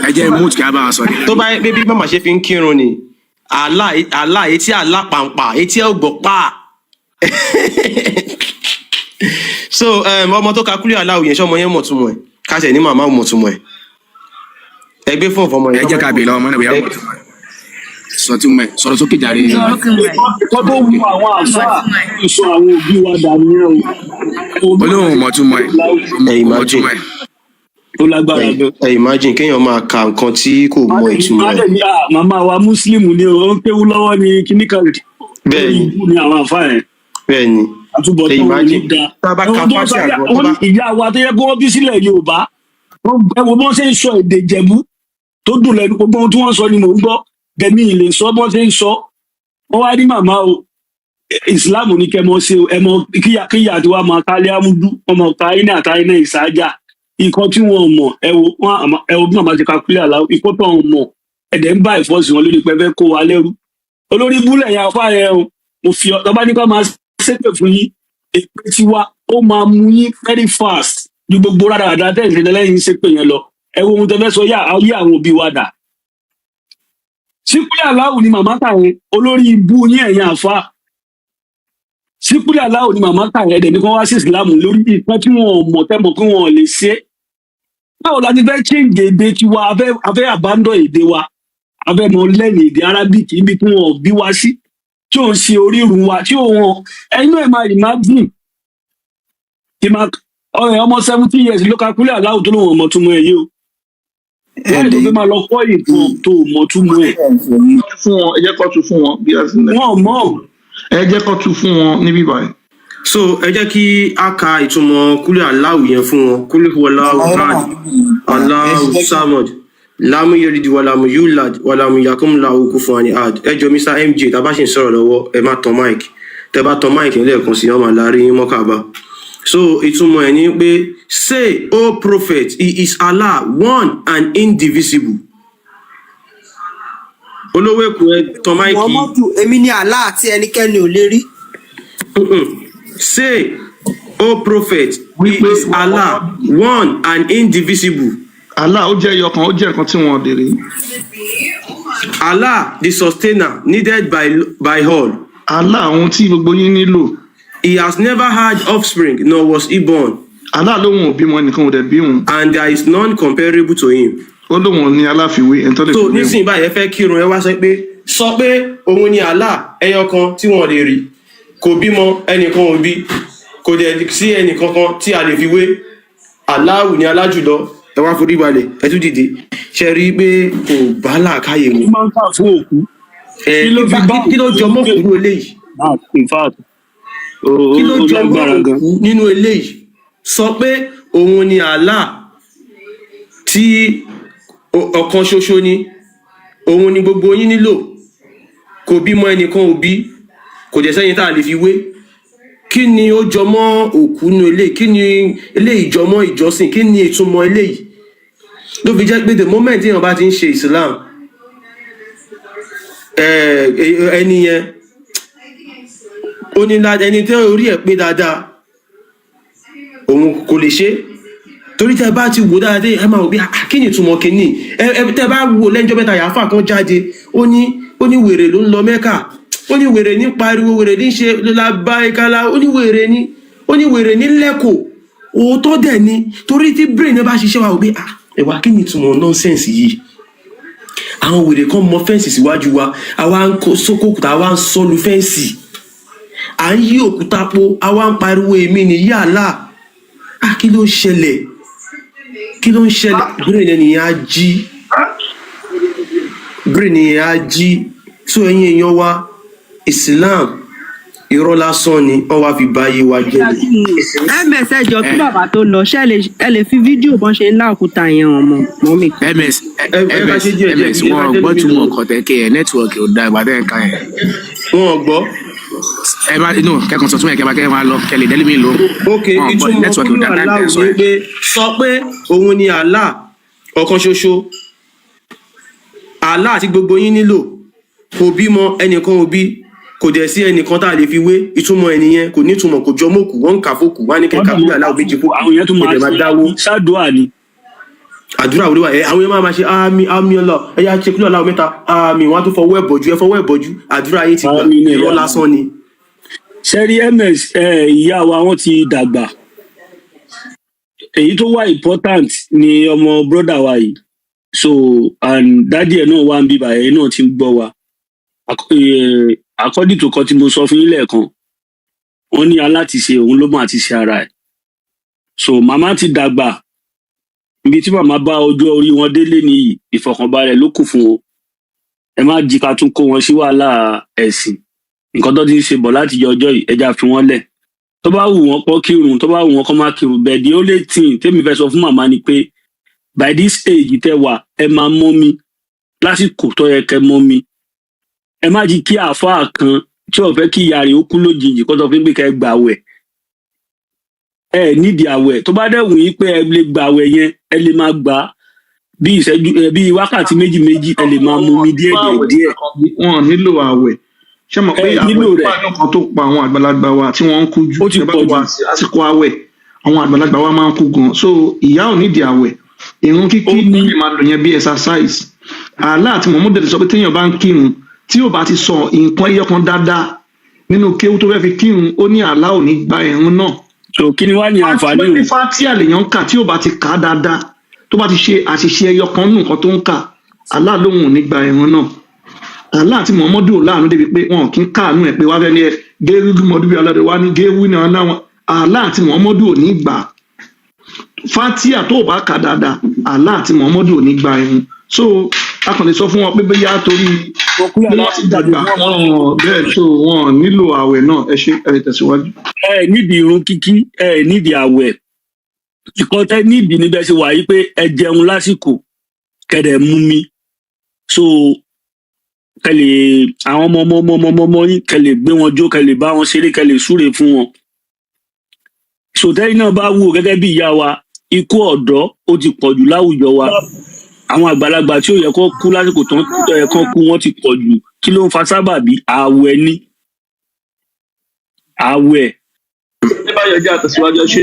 ẹ jẹ́ mood kí a bá wọn sọ ni. tó bá bí màmá ṣe fi ń kírun ni àlá etí àlá pàǹpà etí ẹ̀ ò gbọ́ pa. so ọmọ tó ka kúlẹ̀ aláwọ̀ yẹn ṣé ọmọ yẹn mọ̀ túmọ̀ ẹ̀ káṣẹ̀ ní màmá ò mọ̀ túmọ̀ ẹ̀ ẹ gbé fún ọ̀fọ̀ ọmọ yẹn. ẹ jẹ́ ká bèèrè ọmọ náà bóyá mọ̀ túmọ̀ ẹ̀ sọ̀rọ̀ sókè jàre. kọ́ tó mú àwọn àṣà ìṣọ àwọn òbí wa dànù yẹn o. olóhùn mọ̀ túmọ̀ ẹ̀ mọ̀ túmọ̀ ẹ̀. ó lágbára gan. ẹ imagine kéèyàn máa ka nǹkan tí kò mọ ìtumọ̀ ẹ̀. màmá wa muslim ni ó ń kéwú lọ́wọ́ ní kíní kan. bẹ́ẹ̀ni ni àwọn àfa yẹn. bẹ́ẹ̀ni àtúbọ̀ tó wọ́n ní da. ìyá wa tó yẹ kó wọ́n bí sílẹ̀ Yorùbá ẹ wo bọ́n ṣe ń sọ èdè Ìjẹ̀bú tó dùn lẹ́nu gbogbo ohun tí wọ́n sọ ni mò ń gbọ́ gẹ̀mí ilé sọ bọ́n ṣe ń sọ wọ́n wá ní màmá o Islam ní kẹmọ ṣe ẹmọ kíyà àti wàá máa kálí amúdú ọmọ táyínà àtàyínà ìsájà nǹkan tí wọn mọ ẹ wo bí màmá ti kakúlẹ̀ aláwọ̀ ikú tó ń mọ ẹ̀dẹ̀ ń bá ìfọ́sí wọn lórí pẹ́fẹ́ kó wa lẹ́rú olórí búlẹ̀ yẹn afá yẹn o mo fi ọ tọ́ba nípa máa ṣépè fún yín èpè tiwa ó máa mú yín very fast ju gbogbo rádaràdà tẹ̀sílẹ̀ lẹ́yìn ṣépè yẹn lọ ẹ wo ohun tẹ́fẹ́ sọ yá ayé àwọn òbí wa dà síkúlẹ̀ aláwọ̀ ni màmá kàwé olórí ibú ní ẹ̀yìn àfa síkúlẹ̀ aláwọ̀ ni màmá kàwé ẹ̀dẹ̀ ní kí wọ́n wá sí ìsìlámù lórí ìpín tí wọ́n mọ̀ tẹ́mọ̀ kí wọ́n lè ṣe báwo la ti fẹ́ change èdè tiwa afẹ́ abandon èdè wa afẹ́ mọ lẹ́nu èdè arabic ibi tí wọ́n bí wa sí tí ò ń ṣe orírun wa tí ò wọ́n ẹ̀yin náà máa imagine ọmọ 17 years ló kakúlẹ̀ aláwọ̀ tó lóun ọmọ túmọ̀ ẹ̀ yìí o wọ́n lè máa lọ kọ́ ìtàn tó mọ̀ túmọ̀ ẹ̀. fún wọn ẹ jẹ́ kó tún fún wọn bí a sì ń lẹ̀. wọ́n mọ̀. ẹ jẹ́ kó tún fún wọn níbí báyìí. so ẹ jẹ́ kí a ka ìtumọ̀ kúlẹ̀ aláwọ̀ yẹn fún wọn kúlẹ̀ wọláwọ̀ rad aláwọ̀ samad lámú yẹrìndì wàlámù yúlad wàlámù yakumláwù kúfúnni ad ẹ jọ Mr. MJ tá a bá ṣe ń sọ̀rọ̀ lọ́wọ́ ẹ má tan mike tẹ bá tan mike lẹ́ẹ̀kan sí ọmọ àlárí mọ́kàbá. So ìtumọ̀ ẹ̀ ni pé say, O prophet, he is Allah, one and indivisible. olówó èkó ẹ tán máìkì. Muhammadu èmi ni Allah àti ẹnikẹ́ni ò lè rí. Say, O prophet, he is Allah, one and indivisible. Allah ó jẹ́ ẹyọkan, ó jẹ́ nǹkan tí wọ́n lè rí. Allah, the sustainer, needed by all. Allah ohun tí gbogbo yín nílò. He has never had offspring, nor was he born. Allah lóhun ò bímọ ẹnìkan ò dẹ̀ bí òun. And there is none comparable to him. Ó lóhun ní aláfiwé ẹni tó lè fi wé. So nísìnyí báyìí ẹ fẹ́ kírun ẹ wá sọ pé òun ni Allah ẹyọkan tí wọ́n lè rí. Kò bímọ ẹnìkan ò bí. Kò dẹ̀ sí ẹnìkankan tí a lè fi wé. Allahu ni alájùlọ. Ẹ wá forí balẹ̀ ẹ tún dìde. Ṣe rí i pé kò bá làákàyè mu. ó máa ń kà fún òkú. Kí ló jọ mọ́ òkú eléyìí? In fact, Kí ló ó jọ mọ́ lágbára gan. òkú nínú eléyìí? Sọ pé òun ni Allah tí ọ̀kan ṣoṣo ni. Òun ni gbogbo yín nílò. Kò bímọ ẹnìkan ò bí. Kò jẹ́ sẹ́yìn tá a lè fi wé. Kí ni ó jọ mọ́ òkú nínú eléyìí? Kí ni eléyìí jọ mọ́ ìjọsìn? Kí ni ìtumọ̀ eléyìí? Ló fi jẹ́ pé the moment èèyàn bá ti ń ṣe Islam, ẹni yẹn ó ní ẹni tẹ́ orí ẹ̀ pé dáadáa òun kò lè ṣe torí tẹ́ bá ti wò dáadáa ẹ máa wò bí kí ni ìtumọ̀ kìíní tẹ́ bá wò lẹ́jọ́ mẹ́ta yàáfà kan jáde ó ní wèrè ló ń lọ Mẹ́kà, ó ní wèrè ní pariwo, wèrè ní ṣe lábáyékálá, ó ní wèrè ní lẹ́kọ̀ọ́. Òótọ́ dẹ̀ ni torí tí brain bá ṣiṣẹ́ wa wò bí ẹ̀wà kí ni ìtumọ̀ nonsense yìí. Àwọn wèrè kan mọ fẹ́ǹsì síwájú wa, àwa ń sókòkùtà, àwa ń sọlu fẹ́ǹsì, à ń yí òkúta po, àwa ń pariwo èmi ní yàrá. Kí ló ń ṣẹlẹ̀? Brain ẹnìyẹn á jí. So ẹ̀yin èèyàn wa, Islam irọ́ lásán ni wọ́n wá fi báyé wa jẹ́. ms ẹjọ kí bàbá tó lọ ṣé ẹ lè fi fídíò bọ́n ṣe ń lá òkúta yẹn hàn mọ́ mi. ms wọn gbọ́ túmọ̀ kọ̀tẹ́kẹ́ ẹ̀ nẹ́tíwọ̀kì ò da ìgbà tẹ́ ẹ̀ ká yẹn. Wọ́n gbọ́. ẹ má inú kẹ́kọ̀ọ́ sọ tún ẹ̀ kẹ́ máa lọ kẹ́lẹ̀ dẹ́lí mi lò. Ok, ìtumọ̀ kúrò aláwọ̀ ni pé sọ pé òun ni Allah ọ̀kan ṣoṣo. Allah àti gbogbo yín nílò. Kò bímọ ẹnìkan ò bí. Kò dẹ̀ sí ẹnìkan tá a lè fi wé. Ìtumọ̀ ẹnìyẹn kò ní ìtumọ̀, kò jọ mọ́kù, wọ́n ń kà fókù, wọ́n á ní kẹ́kà kúrò aláwọ̀ méjì fókù. Àwọn yẹn tún máa ṣáàdùà ni. Àdúrà wo ló wà? Àwọn yẹn máa ṣe àmì ọlọ ẹyà ṣe kúrò aláwọ̀ mẹ́ta àmì, wọ́n á tún fọwọ́ ẹ̀bọ̀jú. Àdúrà yín ti gbà, irọ́ lásán ni. Sẹ́rí ms ìyá wa wọ́n ti dàgbà. Èyí tó wà important ni ọmọ brọ́dà wa yìí. So and dádì ẹ̀ náà wá ń bíbà ẹ̀ náà ti ń gbọ́ wa. According to kan tí mo sọ fún yín lẹ́ẹ̀kan, wọ́n ní alátiṣe òun ló máa ti ṣe ara ẹ̀. So màmá ti dàgbà. Ibi tí màmá bá ọjọ́ orí wọn délé ní ìfọ̀kànbalẹ̀ ló kù fún wọn. Ẹ má jí ká tún kó wọn sí wàhálà ẹ̀sìn. Nǹkan tó ti ń ṣe bọ̀ láti ọjọ́ yìí ẹja fi wọ́n lẹ̀. Tó bá wù wọ́n kọ́ kírun, tó bá wù wọ́n kọ́ má kírun. But the only thing tèmi fẹ́ sọ fún màmá ni pé by this age tẹ́ wà ẹ máa mọ́ mi lásìkò tó yẹ kẹ́ mọ́ mi. Ẹ má jí kí àáfàá kan tí ò fẹ́ kí ìyá rẹ̀ ó kú lójijì kó tó fi ń gbé kẹ́ gbà wẹ̀. Ẹ nídìí àwẹ̀ tó bá dẹ̀ wù yín pé ẹ lè gbà àwẹ̀ yẹn ẹ lè máa gbà bí ìṣẹ́jú bí wákàtí méjì ẹ lè máa mú mi díẹ̀. Wọn nílò àwẹ̀. Ṣé mo pé àwẹ̀ pàdé kan tó pa àwọn àgbàlagbà wa tí wọ́n ń kú jù. Ó ti pọ̀ jù. Àsìkò àwẹ̀ àwọn àgbàlagbà wa máa ń kú gan. So ìyá ò nídìí àwẹ̀. Ìrun kíkí ní máa lò yẹn bí exercise. Allah àti Muhammad sọ pé téèyàn bá ń kírun tí ò bá ti sọ nǹkan ẹyọ kan dáadáa nínú kéwú tó fẹ́ fi kírun ó ní Allah ò ní gba ìrun náà. So kí ni wàá ní àǹfààní o? Wọ́n Fátíà lèèyàn kà tí ò bá ti kà á dáadáa tó bá ti ṣe àṣìṣe ẹyọ kan nù nǹkan tó ń kà Allah lóhùn ò ní gba ìrun náà. Allah àti Muhammadu láàánú débi pé wọn kì í káàánú ẹ̀ pé wá fẹ́ ní ẹ géwú mọ́dúbí aládé wá ní géwú náà láwọn Allah àti Muhammadu ò ní gbà. Fátíà tó bá kà dáadáa Allah àti Muhammadu ò ní gba ìrun. So a kàn lè sọ fún wọn pé bóyá torí wọ́n ti dàgbà bẹ́ẹ̀ tó wọn nílò àwẹ̀ náà ẹ ṣe ẹ tẹ̀síwájú. Ẹ nídìí irun kíkí, ẹ nídìí àwẹ̀. Ìkọ́tẹ́ nídìí níbẹ̀ ṣe wà yí pé ẹ jẹun lásìkò kẹ̀dẹ̀ mú mi. So kẹlẹ̀ àwọn ọmọ yín kẹlẹ̀ gbé wọn jó kẹlẹ̀ bá wọn ṣeré kẹlẹ̀ súre fún wọn. Sòtẹ́yìn náà bá wò gẹ́gẹ́ bí ìyá wa ikú ọ̀dọ́ ó ti pọ̀jù láwùjọ wa. àwọn àgbàlagbà tí ò yẹ kó kú lásìkò tó yẹ kó kú wọ́n ti pọ̀ jù kí ló ń fa sábàbí ààwẹ̀ ni ààwẹ̀. ẹ bá yọjá àtẹ̀síwájú ṣe.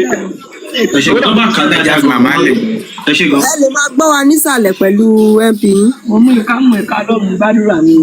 ẹ ṣe tó bá kà dájà màmá lẹ ẹ ṣe gan. ẹ lè máa gbọ́ wa nísàlẹ̀ pẹ̀lú mp. mo mú ìka lọ́mù gbàdúrà mi.